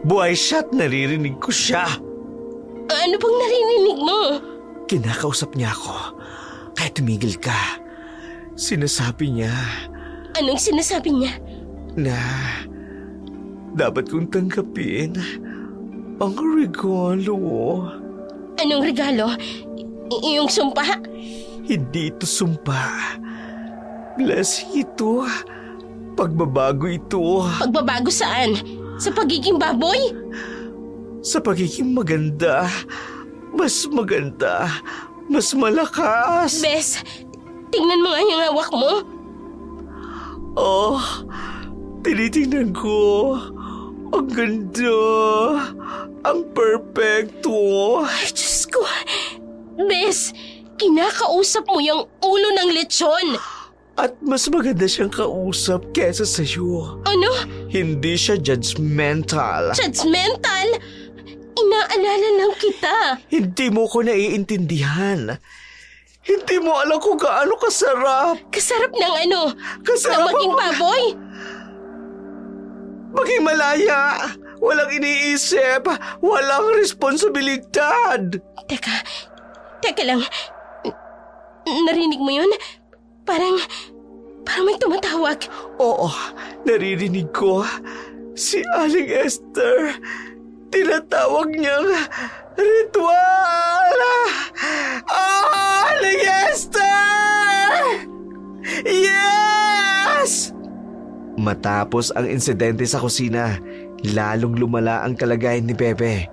Buhay siya at naririnig ko siya. Ano bang naririnig mo? Kinakausap niya ako. Kaya tumigil ka. Sinasabi niya Anong sinasabi niya? na dapat kong tanggapin ang regalo. Anong regalo? Yung sumpa? Hindi ito sumpa. Blessing ito. Pagbabago ito. Pagbabago saan? Sa pagiging baboy? Sa pagiging maganda. Mas maganda. Mas malakas. Bes, tingnan mo nga yung hawak mo. Oh, tinitingnan ko. Ang ganda. Ang perfecto. Ay, Diyos ko. Bes, kinakausap mo yung ulo ng lechon. At mas maganda siyang kausap kesa sa'yo. Ano? Hindi siya judgmental. Judgmental? Inaalala lang kita. Hindi mo ko naiintindihan. Hindi mo alam kung gaano kasarap. Kasarap ng ano? Kasarap ng maging ang- baboy? Maging malaya. Walang iniisip. Walang responsibilidad. Teka lang. Narinig mo yun? Parang may tumatawag. Oo, naririnig ko. Si Aling Esther. Tinatawag niyang ritual. Aling Esther! Yes! Matapos ang insidente sa kusina, lalong lumala ang kalagayan ni Pepe.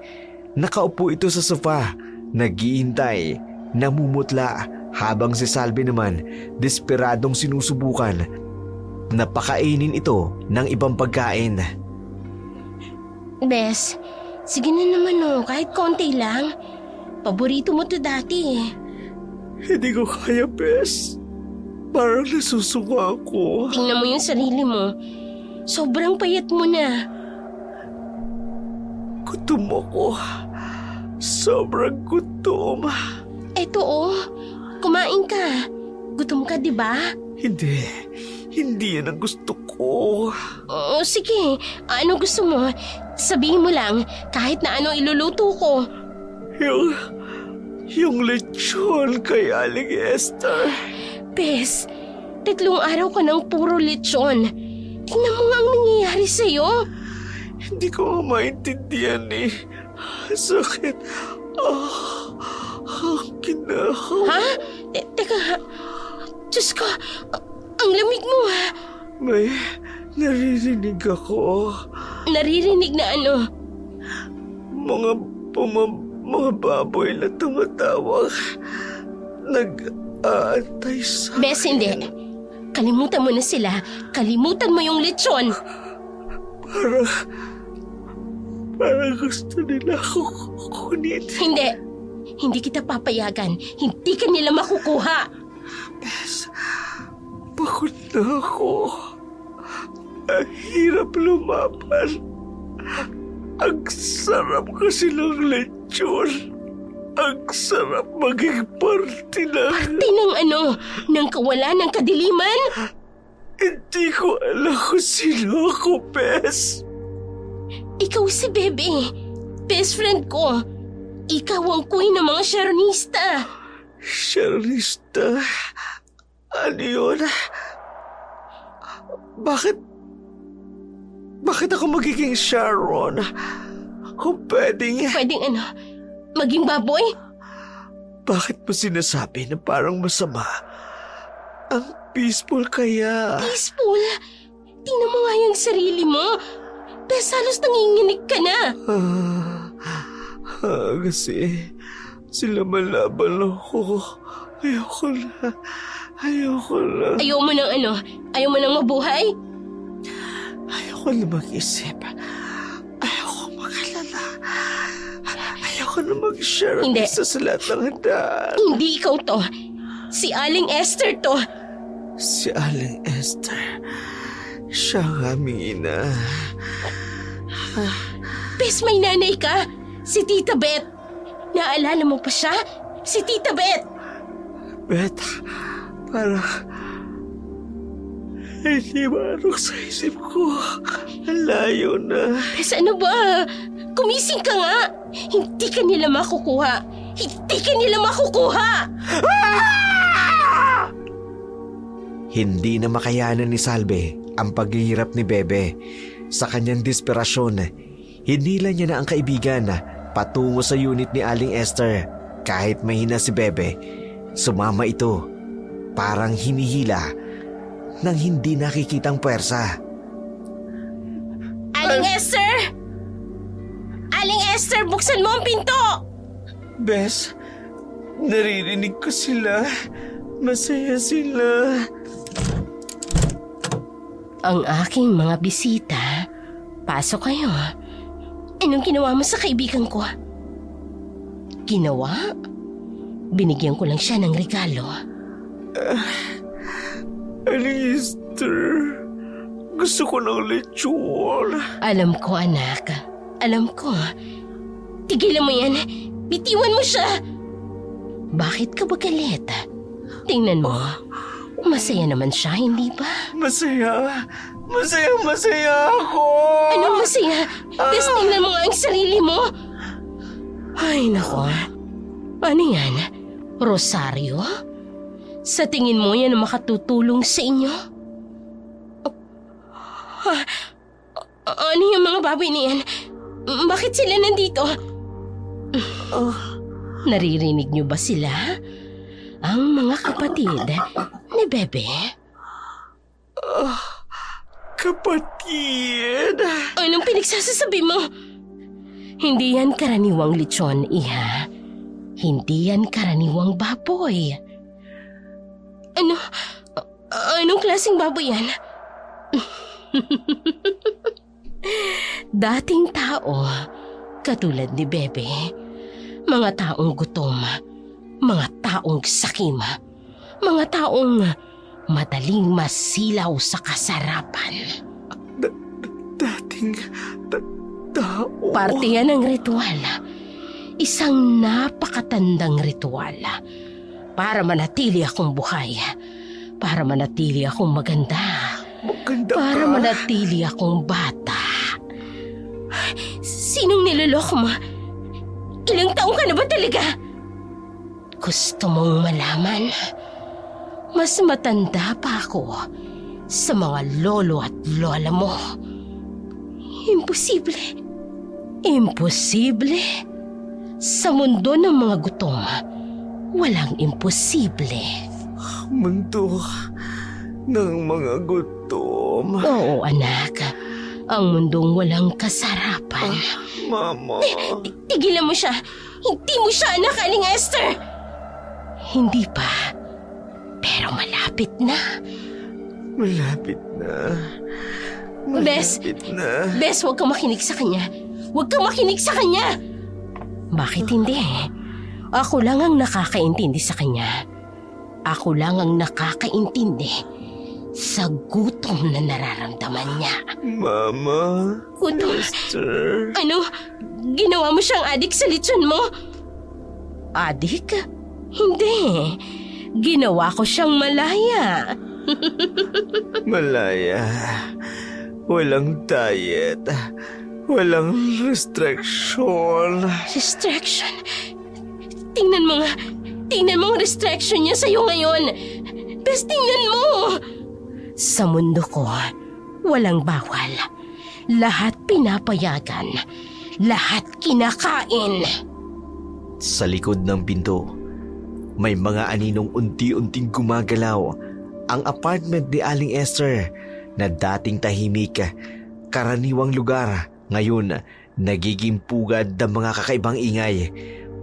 Nakaupo ito sa sofa, naghihintay, namumutla, habang si Salvi naman desperadong sinusubukan na pakainin ito ng ibang pagkain. Bes, sige na naman kahit konti lang. Paborito mo to dati eh. Hindi ko kaya, Bes. Parang nasusuka ako. Tingnan mo yung sarili mo. Sobrang payat mo na. Gutom ako. Sobrang gutom. Eto kumain ka. Gutom ka, di ba? Hindi yan ang gusto ko. Sige, ano gusto mo? Sabihin mo lang, kahit na ano iluluto ko. Yung lechon kay Aling Esther. Bes, 3 araw ka ng puro lechon. Tingnan mo nga ang nangyayari sa'yo. Hindi ko nga maintindihan eh. Sakit. Ang kinakaw. Ha? Teka, Diyos ko, ang lamig mo ha. May naririnig ako. Naririnig na ano? Mga baboy na tumatawag. Nag-aantay sa... Bes, hindi. Kalimutan mo na sila. Kalimutan mo yung lechon. Parang gusto nila ako kukunin. Hindi. Hindi kita papayagan. Hindi ka nila makukuha. Bes, pagod na ako. Ang hirap lumaban. Ang sarap kasi ng lechon. Ang sarap maging parte ng... Parte ng ano? Ng kawalan ng kadiliman? Hindi ko alam kung sino ako, Bes. Ikaw si Bebe. Best friend ko. Ikaw ang queen ng mga Sharonista. Sharonista? Ano yun? Bakit ako magiging Sharon? Kung pwedeng... Pwedeng ano? Maging baboy? Bakit mo sinasabi na parang masama? Ang peaceful kaya. Peaceful? Tingnan mo nga yung sarili mo. Bes, halos nanginginig ka na. Kasi sila malaban ako. Ayoko na. Ayaw mo ng ano? Ayaw mo ng mabuhay? Ayoko na mag-isip. Ayoko mag-alala. Ayoko na mag-share Hindi. sa lahat ng handaan. Hindi ikaw to. Si Aling Esther to. Si Aling Esther. Siya ang aming ina. Bes, may nanay ka. Si Tita Beth. Naalala mo pa siya? Si Tita Beth. Beth, parang hindi marok sa isip ko. Ang layo na. Bes, ano ba? Kumising ka nga. Hindi ka nila makukuha. Hindi ka nila makukuha. Hindi na makayanan ni Salve ang paghihirap ni Bebe. Sa kanyang desperasyon, hinila niya na ang kaibigan patungo sa unit ni Aling Esther. Kahit mahina si Bebe, sumama ito. Parang hinihila ng hindi nakikitang puwersa. Aling Esther! Aling Esther, buksan mo ang pinto! Bes, naririnig ko sila. Masaya sila. Ang aking mga bisita. Pasok kayo. Anong ginawa mo sa kaibigan ko? Ginawa? Binigyan ko lang siya ng regalo. Aling Esther, gusto ko ng lechon. Alam ko, anak. Alam ko. Tigilan mo yan. Bitiwan mo siya. Bakit ka ba galit? Tingnan mo. Masaya naman siya, hindi ba? Masaya ako. Anong masaya? Bes, tingnan mo nga ang sarili mo. Ay, nako. Ano yan? Rosaryo? Sa tingin mo yan ang makatutulong sa inyo? Ano yung mga baboy niyan? Bakit sila nandito? Naririnig niyo ba sila? Ang mga kapatid ni Bebe. Kapatid? Anong pinagsasasabi mo? Hindi yan karaniwang lechon, iha. Hindi yan karaniwang baboy. Anong klaseng baboy yan? Dating tao, katulad ni Bebe. Mga taong gutom, mga taong sakim, mga taong madaling masilaw sa kasarapan. Dating tao? Parte yan ng ritual. Isang napakatandang ritual. Para manatili akong buhay. Para manatili akong maganda. Maganda Para ka? manatili akong bata. Sinong niloloko mo? Ilang taong ka na ba talaga? Gusto mong malaman? Mas matanda pa ako sa mga lolo at lola mo. Imposible. Imposible. Sa mundo ng mga gutom, walang imposible. Mundo ng mga gutom. Oo, anak. Ang mundong walang kasarapan. Mama. Tigilan mo siya. Hindi mo siya anak, Aling Esther. Hindi pa. Pero malapit na. Malapit na. Bes, Bes, huwag kang makinig sa kanya. Huwag kang makinig sa kanya. Bakit hindi? Ako lang ang nakakaintindi sa kanya. Ako lang ang nakakaintindi sa gutom na nararamdaman niya. Mama, Gutom? Esther. Ano? Ginawa mo siyang adik sa lechon mo? Adik? Hindi. Ginawa ko siyang malaya. Malaya. Walang diet. Walang restriction. Restriction? Tingnan mo nga. Tingnan mo ang restriction niya sa'yo ngayon. Bes, tingnan mo. Sa mundo ko, walang bawal. Lahat pinapayagan. Lahat kinakain. Sa likod ng pinto, may mga aninong unti-unting gumagalaw. Ang apartment ni Aling Esther na dating tahimik, karaniwang lugar, ngayon nagiging pugad ng mga kakaibang ingay.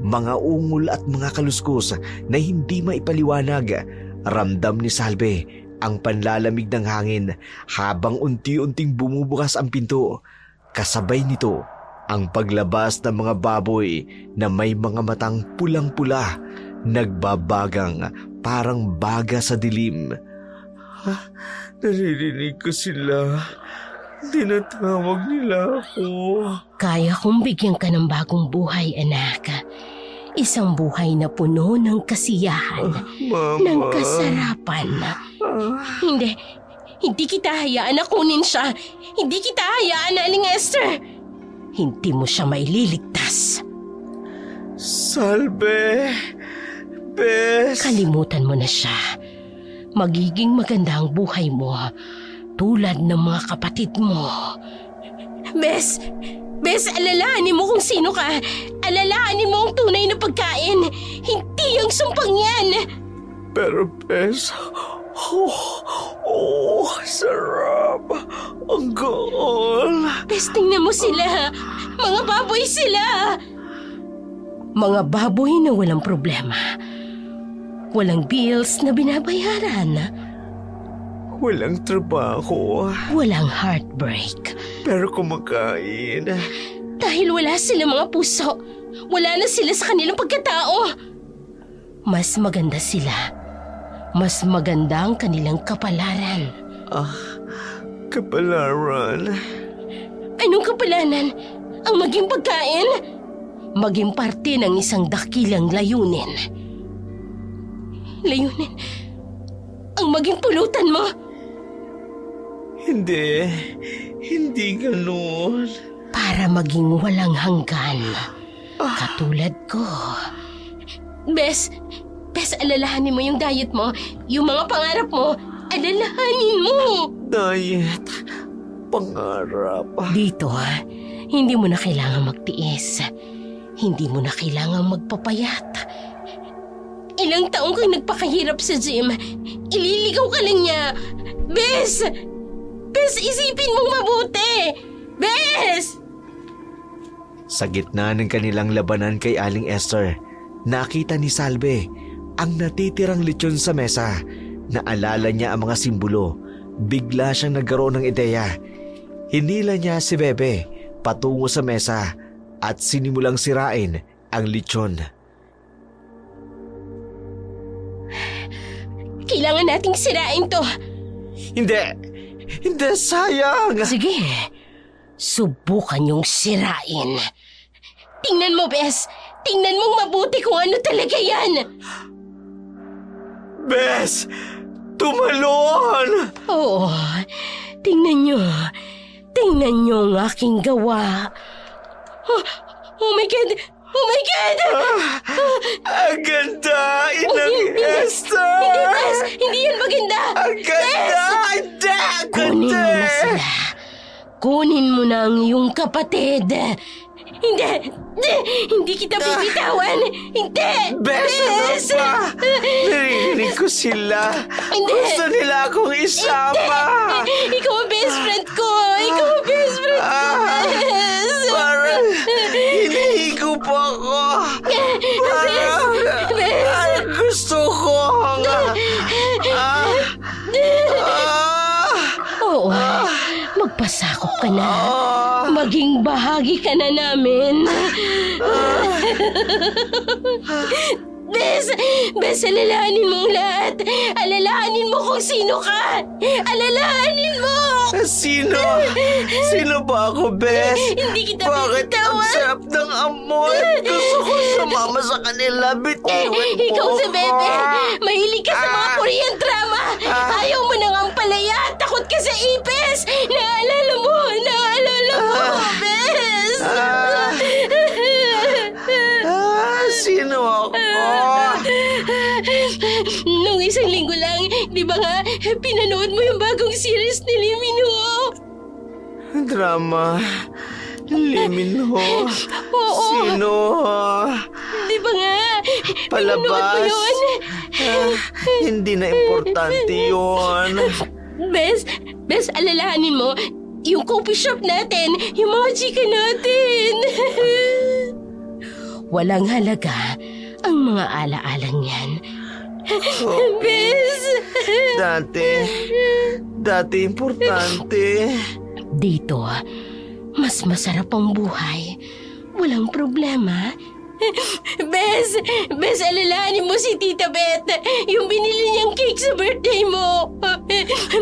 Mga ungol at mga kaluskos na hindi maipaliwanag. Ramdam ni Salve ang panlalamig ng hangin habang unti-unting bumubukas ang pinto. Kasabay nito ang paglabas ng mga baboy na may mga matang pulang-pula, nagbabagang parang baga sa dilim. Naririnig ko sila. Tinatawag nila ako. Kaya kong bigyan ka ng bagong buhay, anak. Isang buhay na puno ng kasiyahan, Mama. ng kasarapan. Hindi kita hayaan na kunin siya. Hindi kita hayaan, Aling Esther. Hindi mo siya maililigtas. Salve. Bes. Kalimutan mo na siya. Magiging maganda ang buhay mo, tulad ng mga kapatid mo. Bes, alalahanin mo kung sino ka. Alalahanin mo ang tunay na pagkain. Hindi ang sumpang yan. Pero Bes, sarap. Ang goal. Bes, tingnan mo sila. Mga baboy sila. Mga baboy na walang problema. Walang bills na binabayaran. Walang trabaho. Walang heartbreak. Pero kumakain. Dahil wala sila mga puso. Wala na sila sa kanilang pagkatao. Mas maganda sila. Mas maganda ang kanilang kapalaran. Kapalaran. Anong kapalanan? Ang maging pagkain? Maging parte ng isang dakilang layunin. Layunin? Ang maging pulutan mo? Hindi ganun. Para maging walang hanggan. Katulad ko. Bes, alalahanin mo yung diet mo. Yung mga pangarap mo, alalahanin mo. Diet. Pangarap. Dito, hindi mo na kailangang magtiis. Hindi mo na kailangang magpapayat. Ilang taong kang nagpakahirap sa gym. Ililigaw ka lang niya. Bes, isipin mong mabuti. Bes! Sa gitna ng kanilang labanan kay Aling Esther, nakita ni Salve ang natitirang lechon sa mesa. Naalala niya ang mga simbolo. Bigla siyang nagkaroon ng ideya. Hinila niya si Bebe patungo sa mesa at sinimulang sirain ang lechon. Kailangan nating sirain to. Hindi, sayang! Sige, subukan yung sirain. Tingnan mo, Bes. Tingnan mong mabuti kung ano talaga yan. Bes! Tumalon! Oo, tingnan nyo. Tingnan nyo ang aking gawa. Oh my God! Oh my God! Ang ganda! Inang Esther! Hindi, Bes! Hindi yan maganda! Ang ganda! Kunin mo na sila. Kunin mo na ang iyong kapatid. Hindi kita bibitawan. Hindi! Bes, ano ba? Narinig ko sila. Hindi. Gusto nila akong isama. Ikaw ang best friend ko. Ikaw ang best friend ko, Bes. Parang hinihigo po ako. Parang gusto ko. Oo, magpasakop ka na. Maging bahagi ka na namin. Bes, alalahanin mo ang lahat. Alalahanin mo kung sino ka. Alalahanin mo. Sino? Sino ba ako, Bes? Hindi kita Bakit ang binitawan. sarap ng amoy? Gusto ko sumama sa kanila. Bitiwan mo Ikaw si ako. Bebe. Mahilig ka sa mga Korean drama. Ayaw mo nang ang palaya. Takot ka sa ipis. Naalala mo, Bes. Sino ako? Nung isang linggo lang, di ba nga, pinanood mo yung bagong series ni Lee Min-ho? Drama. Liminho. Oo. Sino? Di ba nga? Pinanood mo Palabas. yun? Hindi na importante yun. Bes, alalahanin mo, yung coffee shop natin, yung mga chika natin. Walang halaga ang mga alaalang yan. Bes! Dati importante. Dito, mas masarap ang buhay. Walang problema. Bes, alalahanin mo si Tita Beth. Yung binili niyang cake sa birthday mo.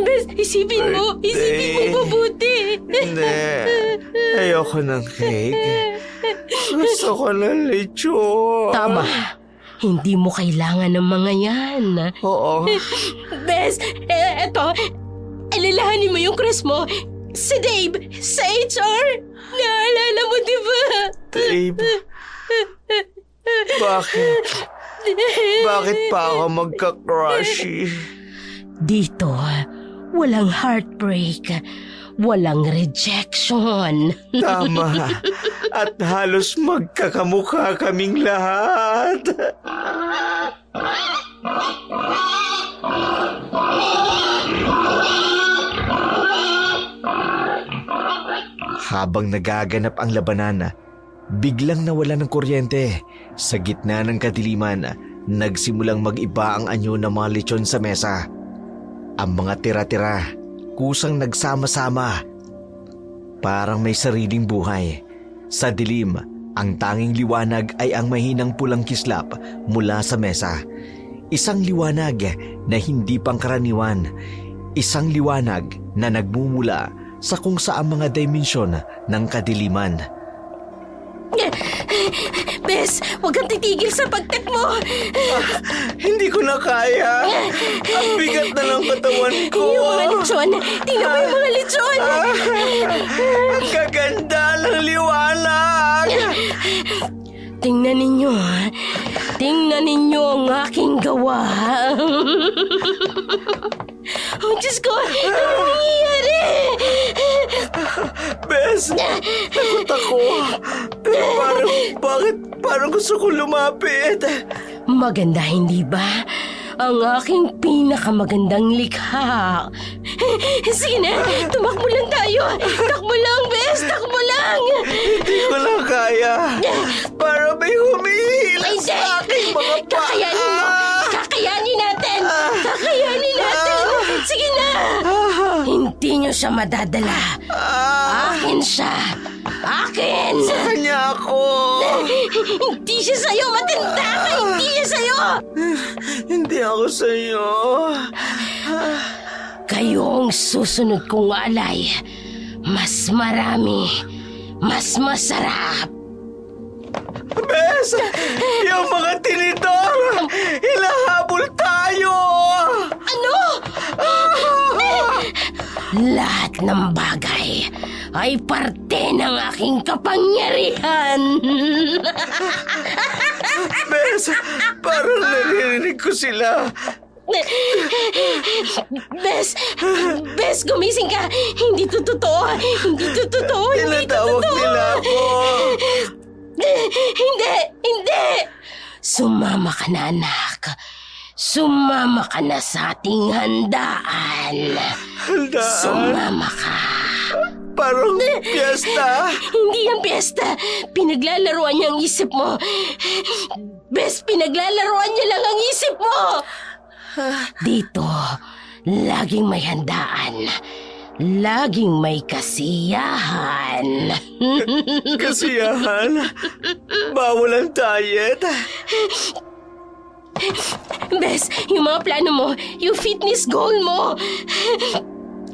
Bes, isipin mo mabuti. Hindi. Ayoko ng cake. Gusto ko ng lechon. Tama. Hindi mo kailangan ng mga yan. Oo. Bes, eto, alalahanin mo yung crush mo. Si Dave, sa HR. Naalala mo, di ba? Dave. Bakit? Bakit pa ako magka-crushy? Dito, walang heartbreak. Walang rejection. Tama. At halos magkakamukha kaming lahat. Habang nagaganap ang labanan, biglang nawala ng kuryente. Sa gitna ng kadiliman, nagsimulang mag-iba ang anyo ng mga lechon sa mesa. Ang mga tira-tira, kusang nagsama-sama. Parang may sariling buhay. Sa dilim, ang tanging liwanag ay ang mahinang pulang kislap mula sa mesa. Isang liwanag na hindi pangkaraniwan. Isang liwanag na nagmumula sa kung saan mga dimensyon ng kadiliman. Bes, huwag kang titigil sa pagtek mo. Hindi ko na kaya. Ang bigat na ng katawan ko. Yung mga lechon. Tingnan mo yung mga lechon. Ang gaganda ng liwanag. Tingnan ninyo. Tingnan ninyo ang aking gawa. Oh, Diyos ko. Ano nangyayari? Bes, takot ako. Pero parang gusto ko lumapit. Maganda, hindi ba? Ang aking pinakamagandang likha. Sige na, tumakbo lang tayo. Takbo lang, Bes, takbo lang. Hindi ko na kaya. Para may humihila sa aking mga paa. Kakayanin mo. Kakayanin natin. Kakayanin natin. Sige na. Hindi niyo siya madadala. Akin siya. Akin. Sa kanya ako. Hindi siya sa'yo. Matanda ka. Hindi siya sa'yo. Hindi ako sa'yo. Kayo ang susunod kong alay. Mas marami. Mas masarap. Bes, yung mga tinidor, hinahabol tayo. Ano? Lahat ng bagay ay parte ng aking kapangyarihan. Bes, parang naririnig ko sila. Bes, gumising ka. Hindi to totoo. Hindi to totoo. Hindi to Tinatawag totoo. nila ako. Hindi. Sumama ka na, anak. Sumama ka na sa ating handaan. Handaan? Sumama ka. Parang piyesta. Hindi yan piyesta. Pinaglalaroan niya ang isip mo. Bes, pinaglalaroan niya lang ang isip mo. Dito, laging may handaan. laging may kasiyahan. Kasiyahan? Bawal ang diet? Bes, yung mga plano mo, yung fitness goal mo.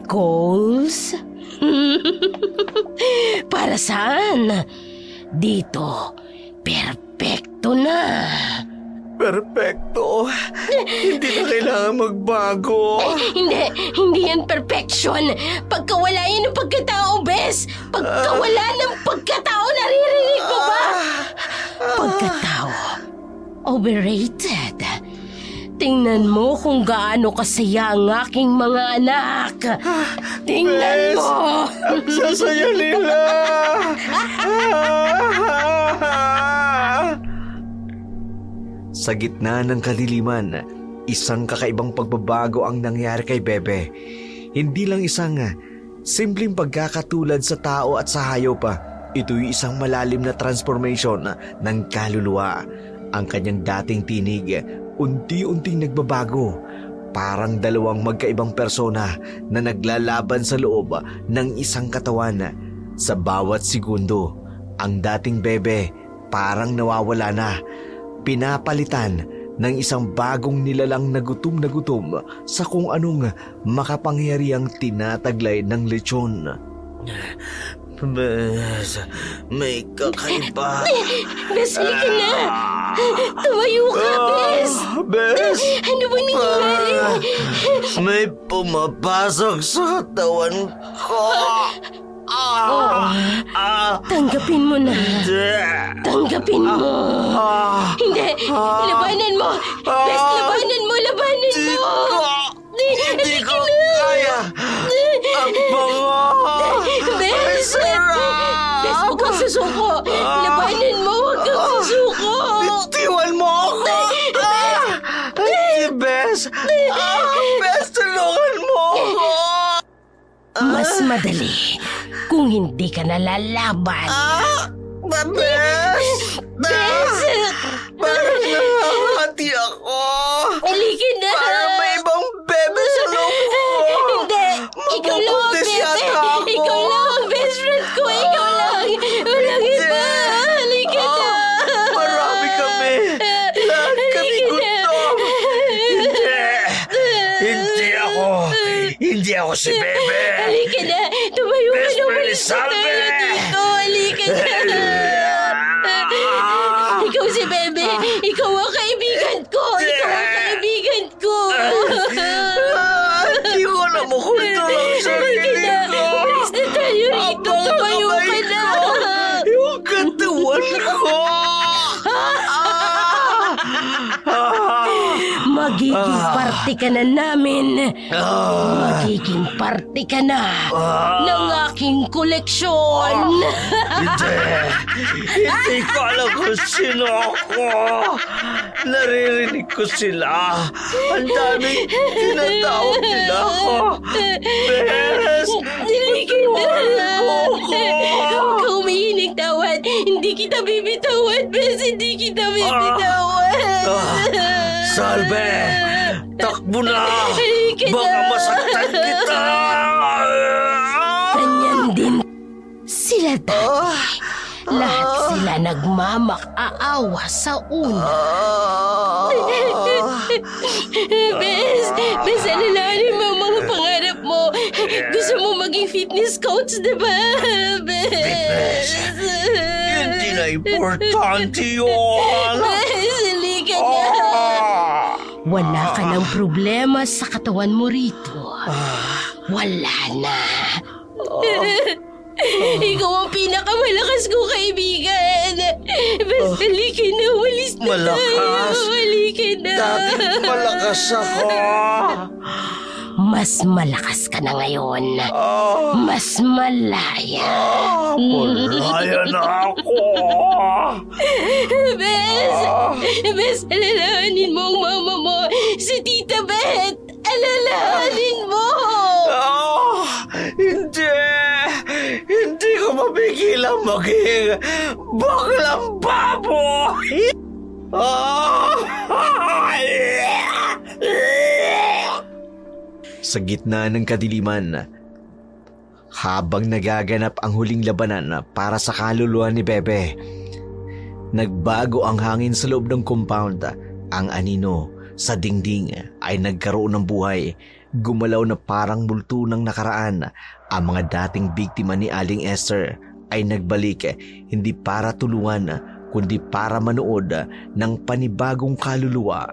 Goals? Para saan? Dito, perfecto na. Perfecto. Hindi na kailangan magbago. Hindi yan perfection. Pagkawala yan ng pagkatao, Bes. Pagkawala ng pagkatao, naririnig mo ba? Pagkatao, overrated. Tingnan mo kung gaano kasaya ang aking mga anak. Tingnan Bes, mo. ang sasaya nila. Sa gitna ng kadiliman, isang kakaibang pagbabago ang nangyari kay Bebe. Hindi lang isang simpleng pagkakatulad sa tao at sa hayop pa. Ito'y isang malalim na transformation ng kaluluwa. Ang kanyang dating tinig, unti-unting nagbabago. Parang dalawang magkaibang persona na naglalaban sa loob ng isang katawan. Sa bawat segundo, ang dating Bebe parang nawawala na. Pinapalitan ng isang bagong nilalang na gutom sa kung anong makapangyarihang tinataglay ng lechon. Bes, may kakaiba. Bes, halika na. Tumayo ka, Bes. Bes! Ano bang nangyayari? May pumapasok sa katawan ko. Tanggapin mo na. Tanggapin mo. Hindi. Labanan mo. Bes, labanan mo. Labanan mo. Hindi ko kaya. Ang bango. Bes. Bes, huwag kang susuko. Labanan mo. Huwag kang susuko. Bitiwan mo ako. Hindi, Bes. Bes, tulungan mo ako. Mas madali kung hindi ka nalalaban. Bes! Bes! Parang nahahati ako. Halika na. Parang may ibang bebe sa loob ko. Hindi. Ikaw lang ang Mabubuntis bebe. yata ako. Ikaw lang ang best friend ko. Ikaw lang. Walang iba. Halika na. Marami kami. Lahat kami gutom. Hindi ako si Bebe. Halika na. Tumayo ka Best na. friend Umalis is na tayo Salve. dito. Halika na. Ikaw si Bebe. Ikaw ang kaibigan ko. Ikaw ang kaibigan ko. Hindi ko na makontrol ang sarili Halika na. ko. Umalis na tayo rito. Tumayo ka na. Yung katawan ko. Magiging parte ka na namin. Magiging parte ka na ng aking koleksyon. Hindi ko alam kung sino ako. Naririnig ko sila. Ang daming tinatawag nila ako. Bes! Halika na. Ako! Huwag ka humihinig tawad. Hindi kita bibitawan, Bes. Hindi kita bibitawan. Salve! Takbo na! Halika na. Baka masaktan kita! Ganyan din sila dati. Lahat sila nagmamak-aawa sa una. Bes, alalahanin mo ang mga pangarap mo. Gusto mo maging fitness coach, diba? Bes. Hindi na importante yun! Bes, halika na. Wala ka ng problema sa katawan mo rito. Wala na. Ikaw ang pinakamalakas kong kaibigan. Bes, halika na. Walis na Malakas? tayo. Halika na. Dati malakas ako. Mas malakas ka na ngayon. Mas malaya. Malaya na ako. Bes, alalahanin mo ang mama mo. Si Tita Beth. Alalahanin mo. Hindi. Hindi ko mapigilang maging baklang baboy. Sa gitna ng kadiliman, Habang nagaganap ang huling labanan para sa kaluluwa ni Bebe, nagbago ang hangin sa loob ng compound. Ang anino sa dingding ay nagkaroon ng buhay. Gumalaw na parang multo ng nakaraan. Ang mga dating biktima ni Aling Esther ay nagbalik, hindi para tulungan, kundi para manood ng panibagong kaluluwa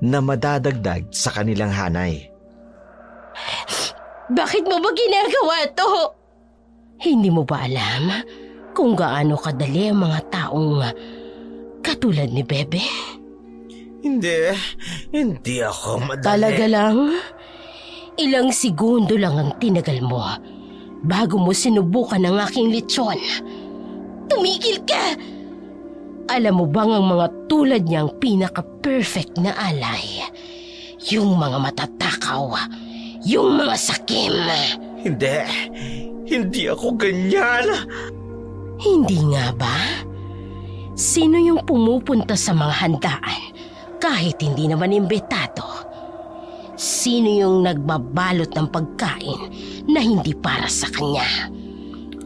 na madadagdag sa kanilang hanay. Bakit mo ba ginagawa to? Hindi mo ba alam kung gaano kadali ang mga taong katulad ni Bebe? Hindi ako madali. Talaga lang? Ilang segundo lang ang tinagal mo bago mo sinubukan ang aking lechon. Tumigil ka! Alam mo bang ang mga tulad niyang pinaka-perfect na alay? Yung mga matatakaw, yung mga sakim. Hindi ako ganyan. Hindi nga ba? Sino yung pumupunta sa mga handaan kahit hindi naman imbitado? Sino yung nagbabalot ng pagkain na hindi para sa kanya?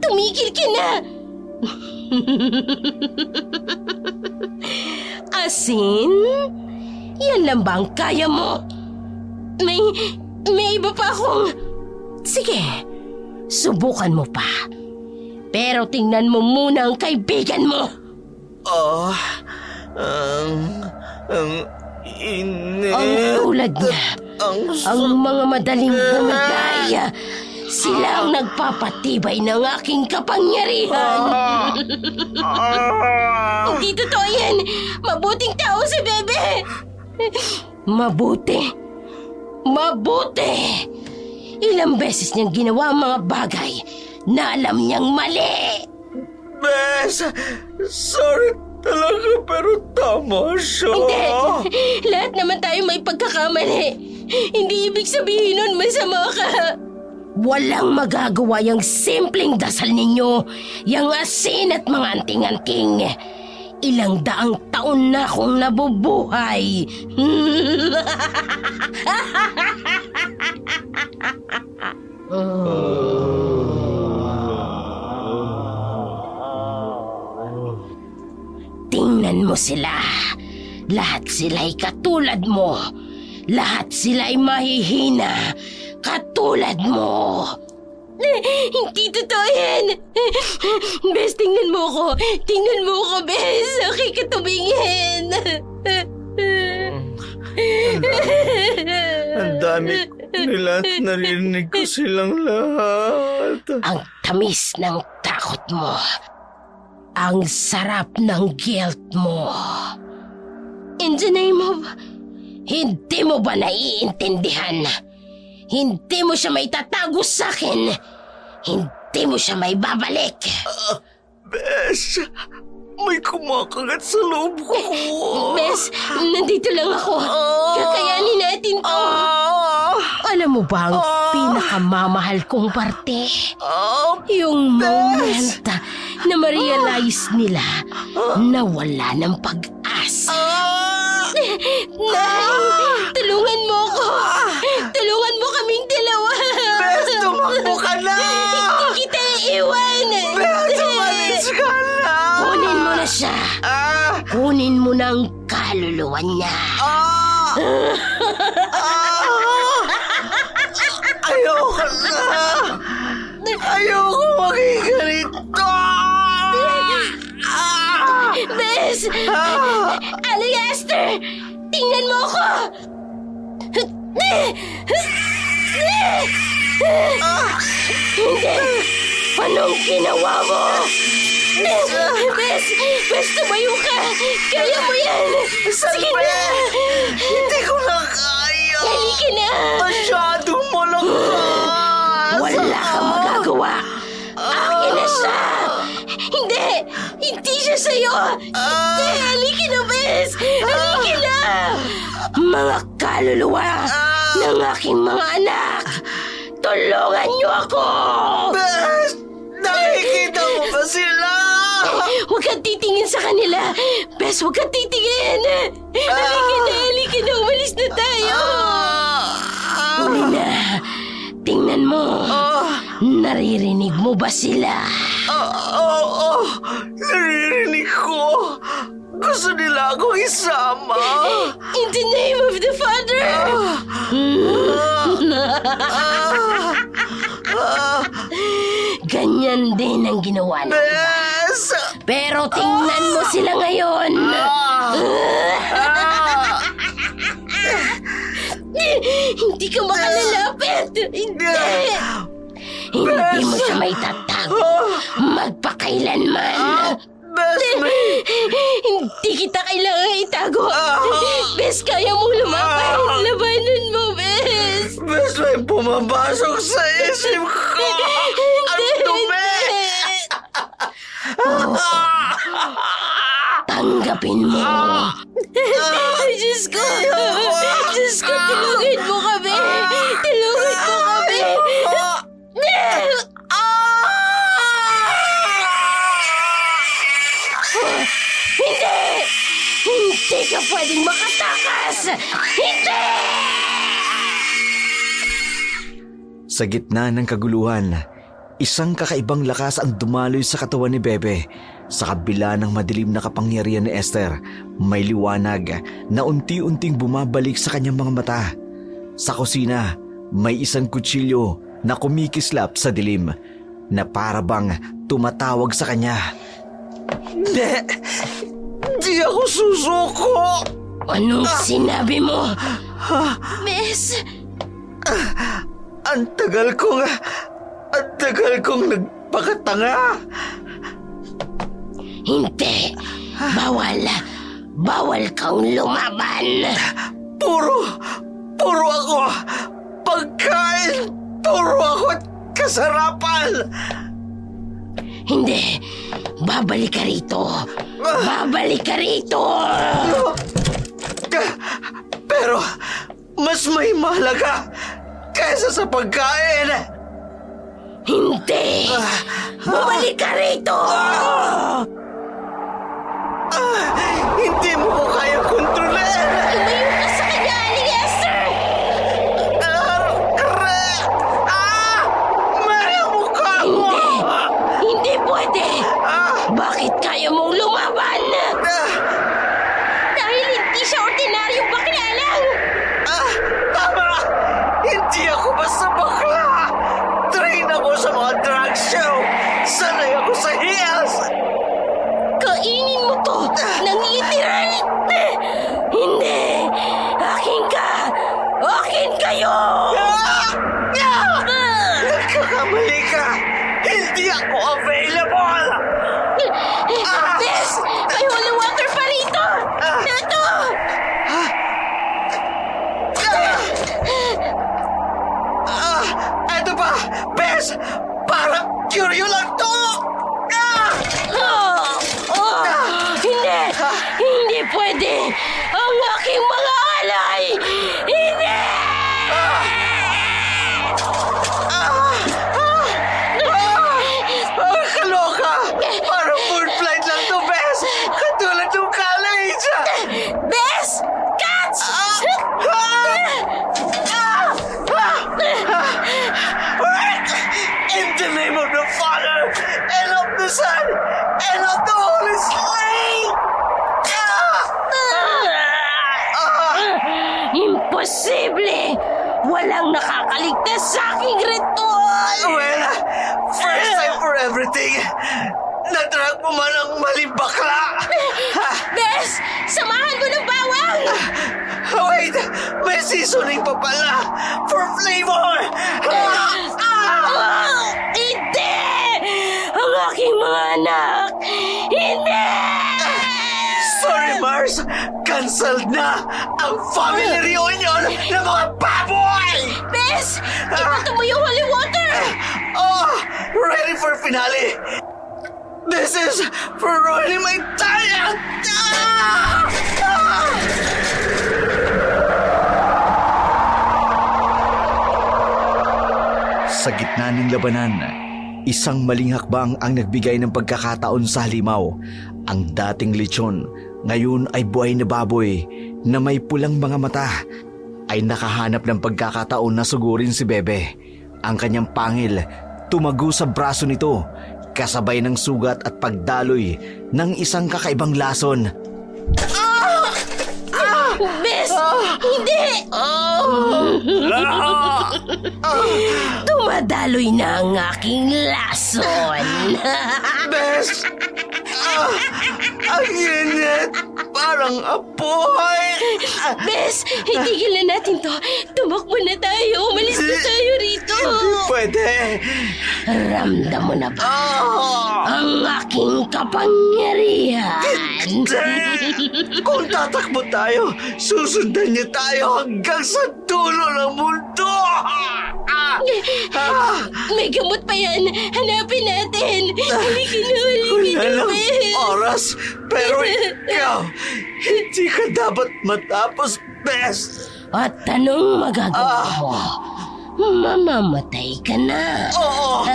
Tumigil ka na! Asin? Yan lang ba ang kaya mo? May iba pa akong... Sige, subukan mo pa. Pero tingnan mo muna ang kaibigan mo. Ang tulad niya, ang mga madaling bumigay, sila ang nagpapatibay ng aking kapangyarihan. Hindi totoo yan. Mabuting tao si Bebe. Mabuti. Ilang beses niyang ginawa ang mga bagay na alam niyang mali. Bes, sorry talaga pero tama siya. Hindi. Lahat naman tayo may pagkakamali. Hindi ibig sabihin nun masama ka. Walang magagawa yung simpleng dasal ninyo, yung asin at mga anting-anting. Ilang daang taon na akong nabubuhay. Tingnan mo sila. Lahat sila'y katulad mo. Lahat sila'y mahihina. Katulad mo. Hindi totoo yan. Bes, tingnan mo ko. Tingnan mo ko, Bes. Aking katumingin. Ang dami nila at narinig ko silang lahat. Ang tamis ng takot mo. Ang sarap ng guilt mo. In the name of... Hindi mo ba naiintindihan? Hindi mo siya may tatago sa akin. Hindi mo siya may babalik. Bes, may kumakagat sa loob ko. Bes, nandito lang ako. Kakayanin natin to. Alam mo ba ang pinakamamahal kong parte? Yung moment na ma-realize nila na wala ng pag-asa. Nay, tulungan mo ko. Tulungan mo kaming dalawa. Bes, tumakbo ka na! Hindi kita iiwan. Bes, umalis ka na! Kunin mo na siya. Kunin mo na ang kaluluwa niya. Ayoko na! Ayoko maging ganito! Bes! Aling Esther! Tingnan mo ako! Hindi! Anong ginawa mo? Bes! Bes, tumayo ka! Kaya mo yan! Sige na! Hindi ko na kaya! Halika na! Masyadong malakas! Wala kang magagawa! Akin na siya! Hindi! Hindi siya sa'yo! Hindi! Halika na, Bes! Halika na! Mga kaluluwa ng aking mga anak! Tulungan niyo ako! Bes! Nakikita mo ba sila? Huwag kang titingin sa kanila! Bes, huwag kang titingin! Halika na! Umalis na tayo! Huli na! Tingnan mo! Naririnig mo ba sila? Oo, naririnig ko. Gusto nila akong isama. In the name of the Father! Ganyan din ang ginawa nila. Bes! Pero tingnan mo sila ngayon. Hindi ka makalalapit. Hindi. Hindi mo siya may tatago. Magpakailanman. Bes, Hindi kita kailangan itago. Bes, kaya mong lumaban. Labanan mo, Bes. Bes, may pumapasok sa isip ko. Ang dumi! Tanggapin mo. Diyos ko. Diyos ko, tulungan mo kami. Tulungan mo kami. Hindi! Hindi ka pwedeng makatakas! Hindi! Sa gitna ng kaguluhan, isang kakaibang lakas ang dumaloy sa katawan ni Bebe. Sa kabila ng madilim na kapangyarihan ni Esther, may liwanag na unti-unting bumabalik sa kanyang mga mata. Sa kusina, may isang kutsilyo na kumikislap sa dilim na para bang tumatawag sa kanya. Di ako susuko! Anong sinabi mo? Bes! Ang tagal kong nagpakatanga. Hindi! Bawal kang lumaban! Puro ako pagkain! Puro ako at kasarapan! Hindi! Babalik ka rito! Babalik ka rito! Pero mas may mahalaga kaysa sa pagkain! Hindi! Bumalik ka rito! Hindi mo ko kaya kontrolin! Lumayo ka sa kanya, Aling Esther! Mari ang mukha mo! Hindi pwede! Bakit kaya mong lumaban? Dahil hindi siya ordinaryong bakla lang! Tama! Hindi ako basta bakla! Train ako sa mga drag show! Sanay ako sa heels! Kainin mo to ng literal! Hindi! Akin ka! Akin kayo! Nagkakamali ka! Hindi ako available! Bes! May holy water pa rito! Ito! Eto ba? Bes! Parang curyo lang to! Hindi! Hindi pwede! Ang aking mga alay! Hindi! Kaloka! Parang bird flight lang to, Bes! Katulad ng college! Bes! Catch! In the name of the Father, and of the Son, and of the Holy Spirit! Imposible! Walang nakakaligtas sa aking ritual! Well, first time for everything. Nadrag mo man ang maling bakla. Bes! Samahan mo ng bawang! Wait, may seasoning pa pala for flavor. Hindi! Ang aking mga anak! Hindi! Sorry, Mars. Cancelled na ang family reunion ng mga baboy! Bes! Ipato mo yung holy water! Oh, ready for finale. This is for ruining my diet! Sa gitna ng labanan, isang maling hakbang ang nagbigay ng pagkakataon sa halimaw. Ang dating lechon, ngayon ay buhay na baboy na may pulang mga mata, ay nakahanap ng pagkakataon na sugurin si Bebe. Ang kanyang pangil, tumago sa braso nito, kasabay ng sugat at pagdaloy ng isang kakaibang lason. Bes! Hindi! Tumadaloy na ang aking lason. Bes! Ang init! Parang apoy! Bes, itigil na natin to. Tumakbo na tayo. Umalis na tayo rito. Hindi pwede! Ramdam mo na ba ang aking kapangyarihan? Kung tatakbo tayo, susundan niya tayo hanggang sa dulo ng mundo! May gamot pa yan. Hanapin natin. Halika na, halika na, Walang Bes. oras, pero ikaw, hindi ka dapat matapos, Bes! At anong magagawa mo? Mamamatay ka na. Oo,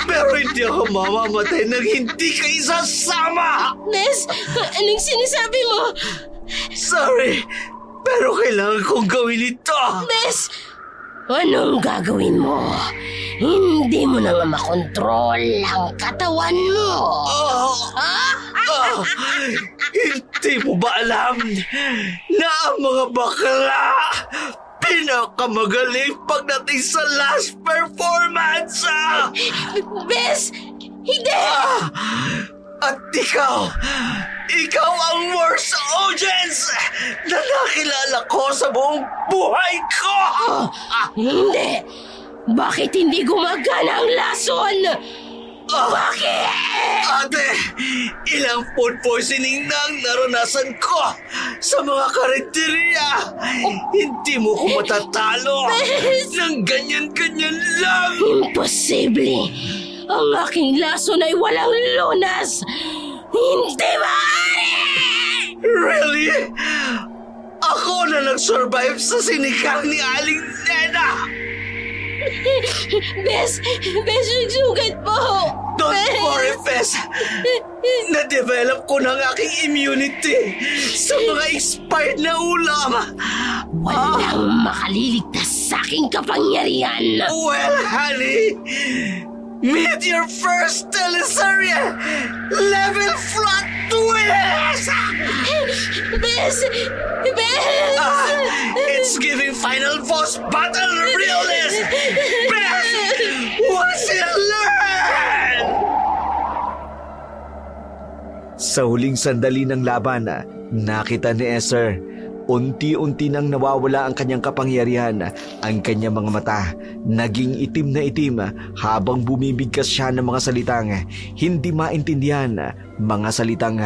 pero hindi ako mamamatay nang hindi ka isasama! Bes, anong sinasabi mo? Sorry, pero kailangan kong gawin ito! Bes, anong gagawin mo? Hindi mo na nga makontrol ang katawan mo. Hindi mo ba alam na ang mga bakla pinakamagaling pagdating sa last performance? Bes, hindi! At ikaw ang worst audience na nakilala ko sa buong buhay ko! Hindi! Bakit hindi gumagana ang lason? Bakit? Ate, ilang food poisoning na ang naranasan ko sa mga karinderya. Hindi mo ko matatalo ng ganyan-ganyan lang. Imposible! Ang aking lason ay walang lunas! Hindi maaari! Really? Ako na nag-survive sa sinigang ni Aling Nena! Bes, yung sugat po! Don't worry, Bes! Na-develop ko ng aking immunity sa mga expired na ulam. Walang makaliligtas sa aking kapangyarihan! Well, honey, meet your first teleserye level flat twist! Bes! It's giving final boss battle realness! Bes! What's it learn? Sa huling sandali ng laban, nakita ni Esther, unti-unti nang nawawala ang kanyang kapangyarihan. Ang kanyang mga mata naging itim na itim habang bumibigkas siya ng mga salitang hindi maintindihan, mga salitang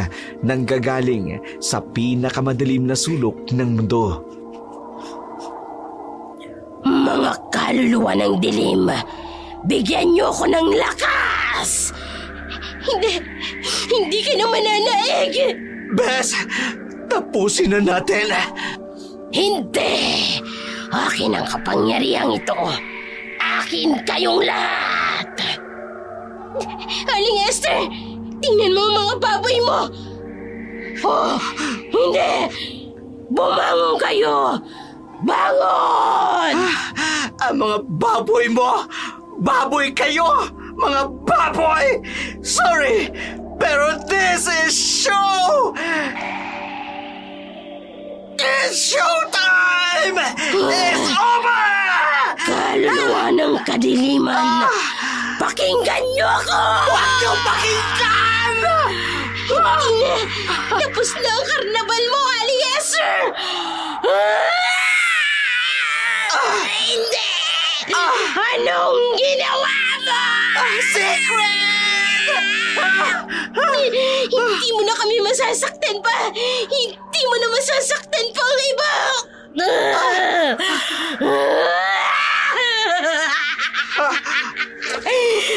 nanggagaling sa pinakamadilim na sulok ng mundo. Mga kaluluwa ng dilim, bigyan niyo ako ng lakas! Hindi ka na mananaig! Bes, tapusin na natin! Hindi! Akin ang kapangyarihang ito! Akin kayong lahat! Aling Esther! Tingnan mo ang mga baboy mo! Oh, hindi! Bumangon kayo! Bangon! Ang mga baboy mo! Baboy kayo! Mga baboy! Sorry, pero this is show! It's showtime! It's over! Kaluluwa ng kadiliman! Pakinggan niyo ako! Huwag niyo pakinggan! Tapos na ang karnabal mo, Aling Esther! Hindi! Anong ginawa mo? Secret! Hindi mo na kami masasaktan pa! Hindi mo na masasaktan pa ang iba!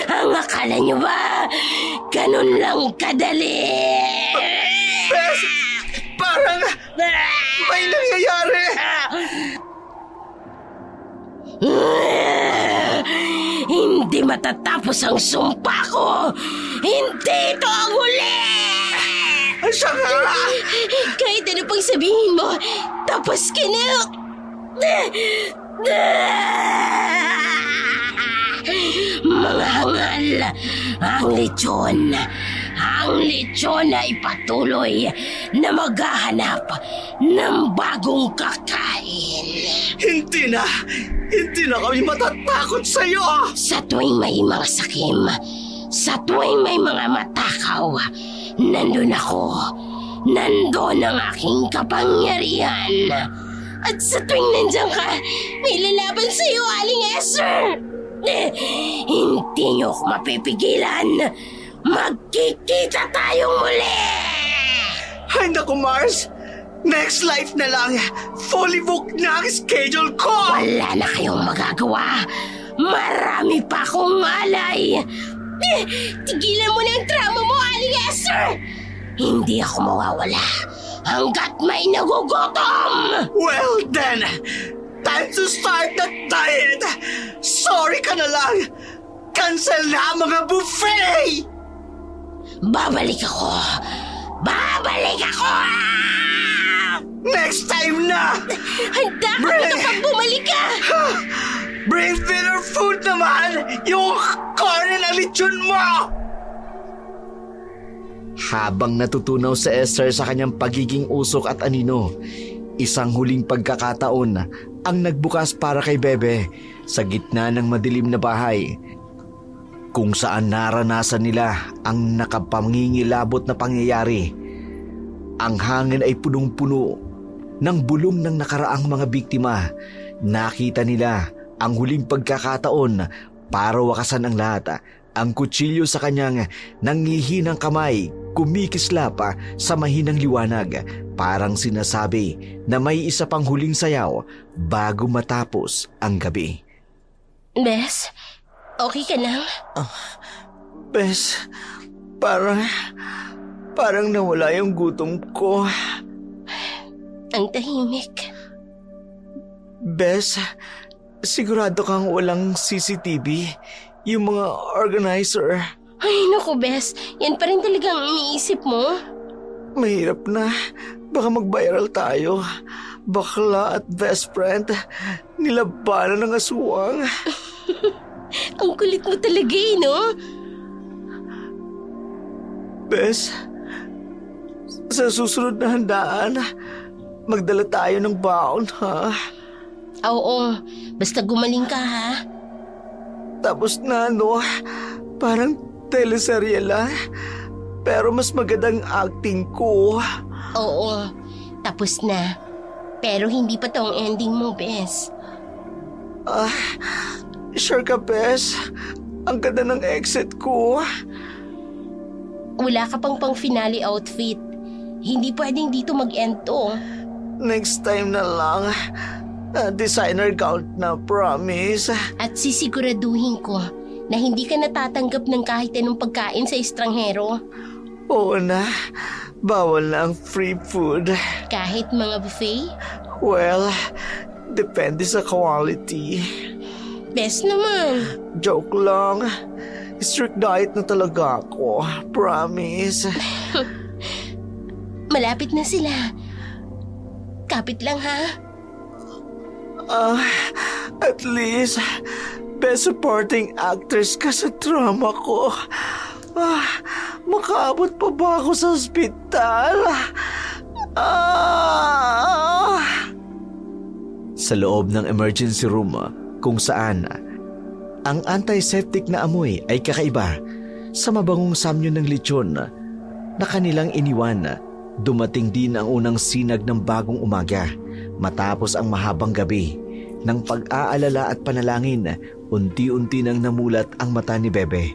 Ang akala niyo ba, ganun lang kadali? Bes, parang may nangyayari! Hindi matatapos ang sumpa ko! Hindi ito ang huli! Siya nga! Kahit ano pang sabihin mo, tapos ka na! Mga hangal ang lechon. Ang lechon ay patuloy na maghahanap ng bagong kakain. Hindi na kami matatakot sa'yo! Sa tuwing may mga sakim, sa tuwing may mga matakaw, nandun ako. Nandun ang aking kapangyarihan. At sa tuwing nandiyan ka, may lalaban sa'yo, Aling Esther! Hindi niyo ako mapipigilan. Magkikita tayong muli! Ay naku, Mars! Next life na lang! Fully booked na ang schedule ko! Wala na kayong magagawa. Marami pa akong alay. Tigilan mo na ang drama mo, Aling Esther! Hindi ako mawawala hanggat may nagugutom! Well then, time to start the diet! Sorry ka na lang! Cancel na ang mga buffet! Babalik ako! Babalik ako! Next time na! Handa ka na kapag bumalik ka! Bring dinner food naman! Yung karne na lechon mo! Habang natutunaw si Esther sa kanyang pagiging usok at anino, isang huling pagkakataon ang nagbukas para kay Bebe sa gitna ng madilim na bahay, kung saan naranasan nila ang nakapangingilabot na pangyayari. Ang hangin ay punong-puno ng bulong ng nakaraang mga biktima. Nakita nila ang huling pagkakataon para wakasan ang lahat. Ang kutsilyo sa kanyang nangihinang kamay kumikislap sa mahinang liwanag, parang sinasabi na may isa pang huling sayaw bago matapos ang gabi. Bes, okay ka lang? Bes, parang nawala yung gutom ko. Ang tahimik. Bes, sigurado kang walang CCTV? Yung mga organizer? Ay, naku, Bes. Yan pa rin talagang iniisip mo. Mahirap na. Baka mag-viral tayo. Bakla at best friend, nilabanan ng aswang. Ang kulit mo talaga no? Bes, sa susunod na handaan, magdala tayo ng baon, ha? Oo, basta gumaling ka, ha? Tapos na, parang teleserye lang. Pero mas magandang acting ko. Oo, tapos na. Pero hindi pa to ang ending mo, Bes. Sure ka, Bes? Ang ganda ng exit ko. Wala ka pang finale outfit. Hindi pwedeng dito mag-end to. Next time na lang. Designer gown na, promise. At sisiguraduhin ko na hindi ka natatanggap ng kahit anong pagkain sa estranghero. Oo na. Bawal na ang free food. Kahit mga buffet? Well, depende sa quality. Best naman. Joke lang. Strict diet na talaga ako. Promise. Malapit na sila. Kapit lang, ha? At least, best supporting actress ka sa drama ko. Makaabot pa ba ako sa ospital? Sa loob ng emergency room, kung saan ang antiseptic na amoy ay kakaiba sa mabangong samyo ng lechon na kanilang iniwan, dumating din ang unang sinag ng bagong umaga. Matapos ang mahabang gabi ng pag-aalala at panalangin, unti-unti nang namulat ang mata ni Bebe.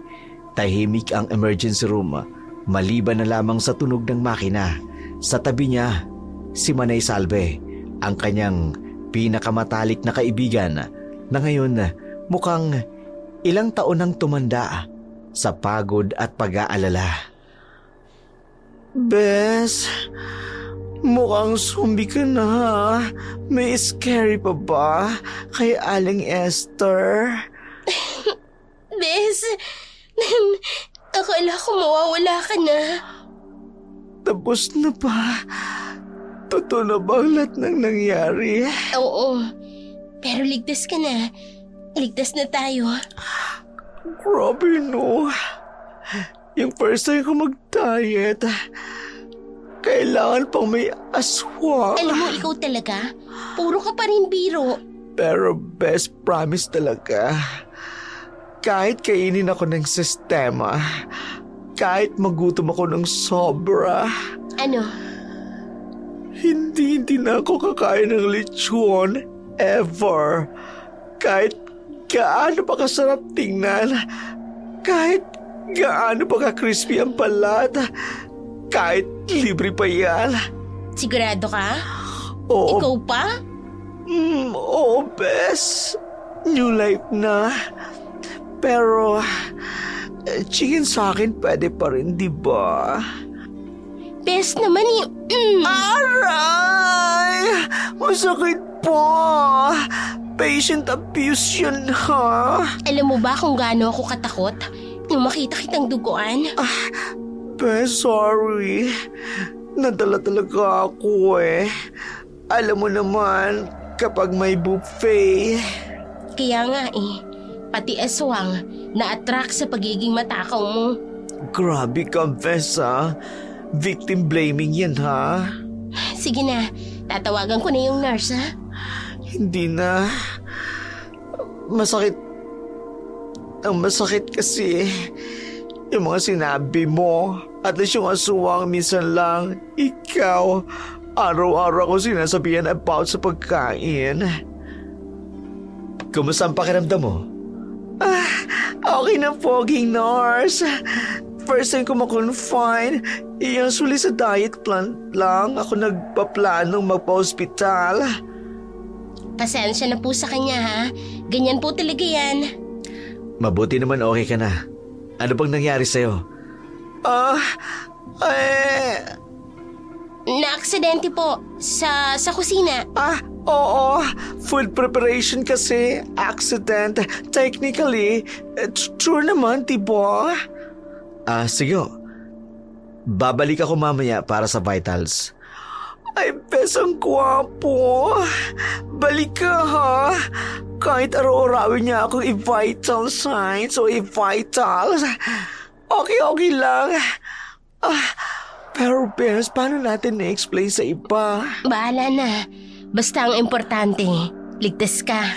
Tahimik ang emergency room, maliban na lamang sa tunog ng makina. Sa tabi niya, si Manay Salve, ang kanyang pinakamatalik na kaibigan na ngayon mukhang ilang taon nang tumanda sa pagod at pag-aalala. Bes, mukhang zombie ka na. May scary pa ba kay Aling Esther? Bes, akala ko mawawala ka na. Tapos na ba? Totoo na ba ang lahat ng nangyari? Oo, pero ligtas ka na. Ligtas na tayo. Grabe no. Yung first time ko mag-diet, kailangan pang may aswang. Alam mo, ikaw talaga, puro ka pa rin biro. Pero best promise talaga. Kahit kainin ako ng sistema, kahit magutom ako ng sobra, Ano? hindi na ako kakain ng lechon ever. Kahit gaano pa kasarap tingnan, kahit gaano pa ka-crispy ang balat, kahit libre pa yan. Sigurado ka? Oo, Ikaw pa? oo, bes. New life na. Pero, chicken sa akin pwede pa rin, di ba? Best naman eh. Aray! Masakit po! Patient abuse yun, ha? Alam mo ba kung gaano ako katakot nung makita kitang duguan? Bes, sorry. Nadala talaga ako eh. Alam mo naman, kapag may buffet, Kaya nga eh, pati aswang na-attract sa pagiging matakaw mo. grabe ka, Bes, ha? Victim blaming yan, ha? Sige na, tatawagan ko na yung nurse ha. Hindi na. Masakit. Ang masakit kasi yung mga sinabi mo. At least yung aswang minsan lang. Ikaw, araw-araw ko sinasabihan about sa pagkain. Kumusta ang pakiramdam mo? Okay na poging nurse. First time ko ma-confine. Usually sa diet plan lang ako nagpaplanong magpa-hospital. Pasensya na po sa kanya ha. Ganyan po talaga yan. Mabuti naman okay ka na. Ano bang nangyari sa'yo? Na-aksidente po sa kusina. Oo. Food preparation kasi. Accident. Technically, true naman, diba? Sige. Babalik ako mamaya para sa vitals. Ay, bes, ang gwapo. Balik ka, ha? Kahit araw-arawin niya akong i-vital signs o i-vitals. Okay lang. Pero, bes, paano natin na-explain sa iba? Bahala na. Basta ang importante, ligtas ka.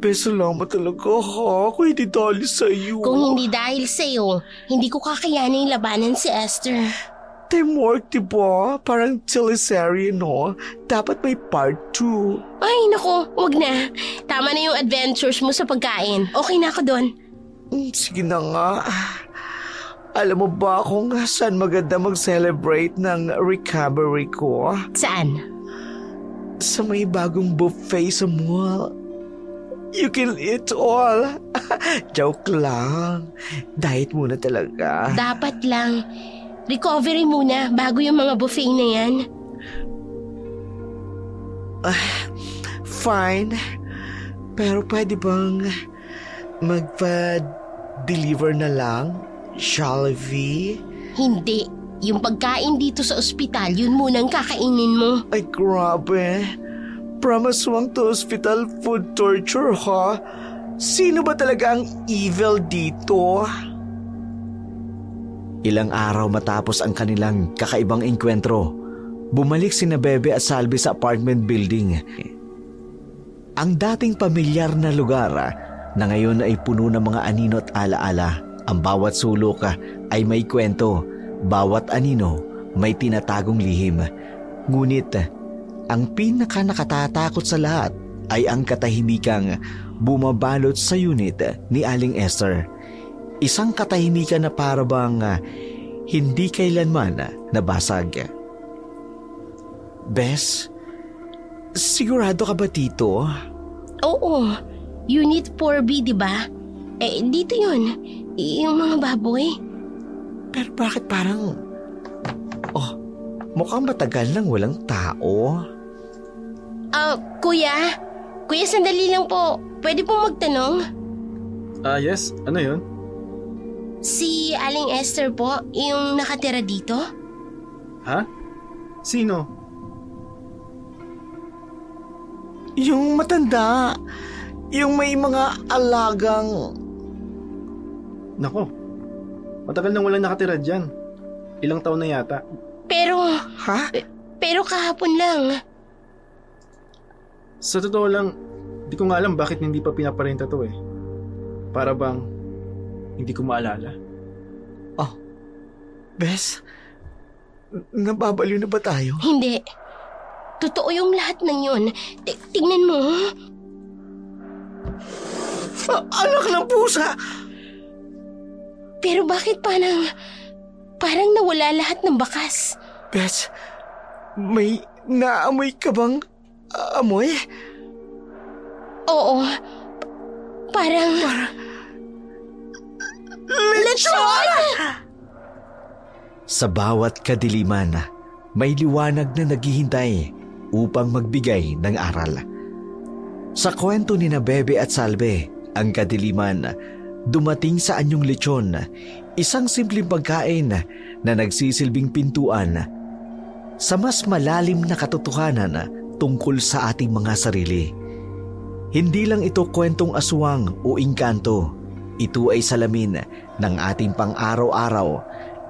Bes, salamat talaga, ha? Kung hindi dahil sa'yo. Kung hindi dahil sa'yo, hindi ko kakayanin labanan si Esther. Teamwork, diba? Parang teleserye, no? Dapat may part 2. Ay, nako, wag na. Tama na yung adventures mo sa pagkain. Okay na ako doon. Sige na nga. Alam mo ba kung saan maganda mag-celebrate ng recovery ko? Saan? Sa may bagong buffet sa mall. You can eat all. Joke lang. Diet muna talaga. Dapat lang. Recovery muna bago yung mga buffet na yan. Fine. Pero pwede bang magpa-deliver na lang? Jollibee? Hindi. Yung pagkain dito sa ospital, yun munang kakainin mo. Ay, grabe. Pramaswang to hospital food torture, ha? Sino ba talaga ang evil dito? Ilang araw matapos ang kanilang kakaibang engkwentro, bumalik sina Bebe at Salvi sa apartment building. Ang dating pamilyar na lugar na ngayon ay puno ng mga anino at alaala. Ang bawat sulok ay may kwento, bawat anino may tinatagong lihim. Ngunit ang pinaka-nakatatakot sa lahat ay ang katahimikang bumabalot sa unit ni Aling Esther. Isang katahimikan na parabang hindi kailanman nabasag. Bes, sigurado ka ba dito? Oo. Unit 4B, di ba? Dito yun. Yung mga baboy. Pero bakit parang... mukhang matagal nang walang tao. Kuya? Kuya, sandali lang po. Pwede po magtanong? Yes. Ano yun? Si Aling Esther po, yung nakatira dito? Ha? Sino? Yung matanda, yung may mga alagang... Nako, matagal nang walang nakatira dyan. Ilang taon na yata. Pero Ha? kahapon lang. Sa totoo lang, di ko nga alam bakit hindi pa pinaparenta to eh. Para bang hindi ko maalala. Bes, nababaliw na ba tayo? Hindi. Totoo yung lahat ng yun. Tingnan mo. Anak ng pusa! Pero bakit parang nawala lahat ng bakas? Bes, may naamoy ka bang amoy? Oo. Parang... Lechon! Sa bawat kadiliman, may liwanag na naghihintay upang magbigay ng aral. Sa kwento ni na Bebe at Salve, ang kadiliman dumating sa anyong lechon, isang simpleng pagkain na nagsisilbing pintuan sa mas malalim na katotohanan tungkol sa ating mga sarili. Hindi lang ito kwentong aswang o engkanto, ito ay salamin ng ating pang-araw-araw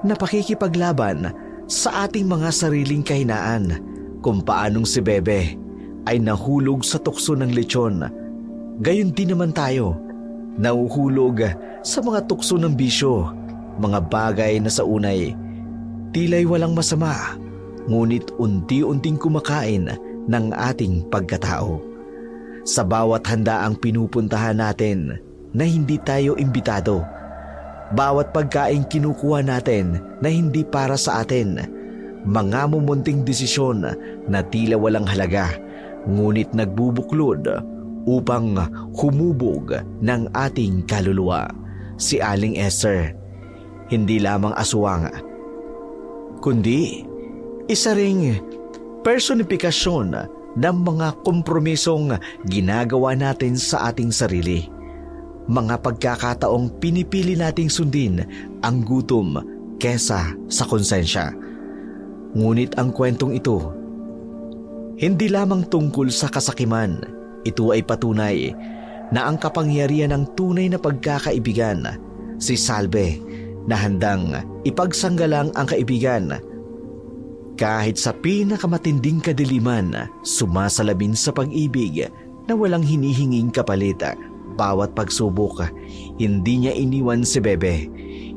na pakikipaglaban sa ating mga sariling kahinaan, kung paanong si Bebe ay nahulog sa tukso ng lechon. Gayon din naman tayo, nahuhulog sa mga tukso ng bisyo, mga bagay na sa unay tila'y walang masama, ngunit unti-unting kumakain ng ating pagkatao. Sa bawat handaang pinupuntahan natin na hindi tayo imbitado, bawat pagkain kinukuha natin na hindi para sa atin, mga mumunting desisyon na tila walang halaga, ngunit nagbubuklod upang humubog ng ating kaluluwa. Si Aling Esther, hindi lamang aswang, kundi isa ring personifikasyon ng mga kompromisong ginagawa natin sa ating sarili. Mga pagkakataong pinipili nating sundin ang gutom kesa sa konsensya. Ngunit ang kwentong ito, hindi lamang tungkol sa kasakiman. Ito ay patunay na ang kapangyarihan ng tunay na pagkakaibigan, si Salve, na handang ipagsanggalang ang kaibigan. Kahit sa pinakamatinding kadiliman, sumasalamin sa pag-ibig na walang hinihinging kapalit. Bawat pagsubok, hindi niya iniwan si Bebe.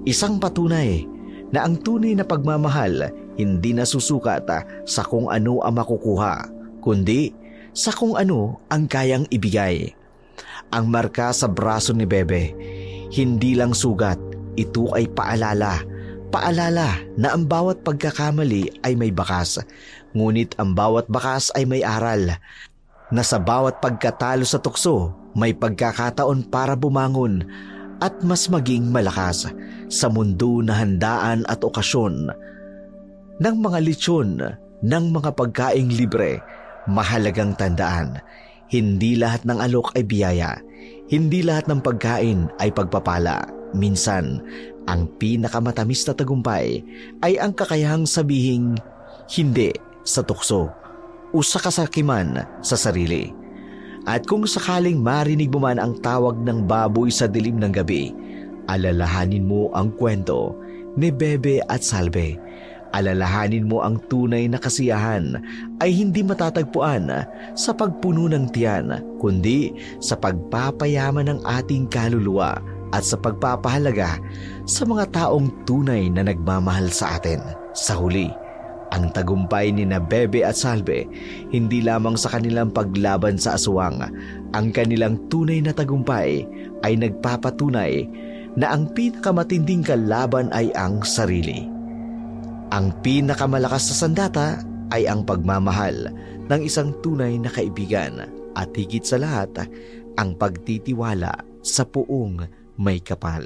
Isang patunay na ang tunay na pagmamahal hindi nasusukat sa kung ano ang makukuha, kundi sa kung ano ang kayang ibigay. Ang marka sa braso ni Bebe, hindi lang sugat, ito ay paalala. Paalala na ang bawat pagkakamali ay may bakas, ngunit ang bawat bakas ay may aral. Na sa bawat pagkatalo sa tukso, may pagkakataon para bumangon at mas maging malakas sa mundo na handaan at okasyon ng mga lechon, ng mga pagkaing libre. Mahalagang tandaan, hindi lahat ng alok ay biyaya, hindi lahat ng pagkain ay pagpapala. Minsan, ang pinakamatamis na tagumpay ay ang kakayahang sabihing hindi sa tukso o sa kasakiman sa sarili. At kung sakaling marinig mo man ang tawag ng baboy sa dilim ng gabi, alalahanin mo ang kwento ni Bebe at Salve. Alalahanin mo ang tunay na kasiyahan ay hindi matatagpuan sa pagpuno ng tiyan, kundi sa pagpapayaman ng ating kaluluwa at sa pagpapahalaga sa mga taong tunay na nagmamahal sa atin. Sa huli, ang tagumpay ni na Bebe at Salve hindi lamang sa kanilang paglaban sa aswang. Ang kanilang tunay na tagumpay ay nagpapatunay na ang pinakamatinding kalaban ay ang sarili. Ang pinakamalakas sa sandata ay ang pagmamahal ng isang tunay na kaibigan at higit sa lahat, ang pagtitiwala sa puong may kapal.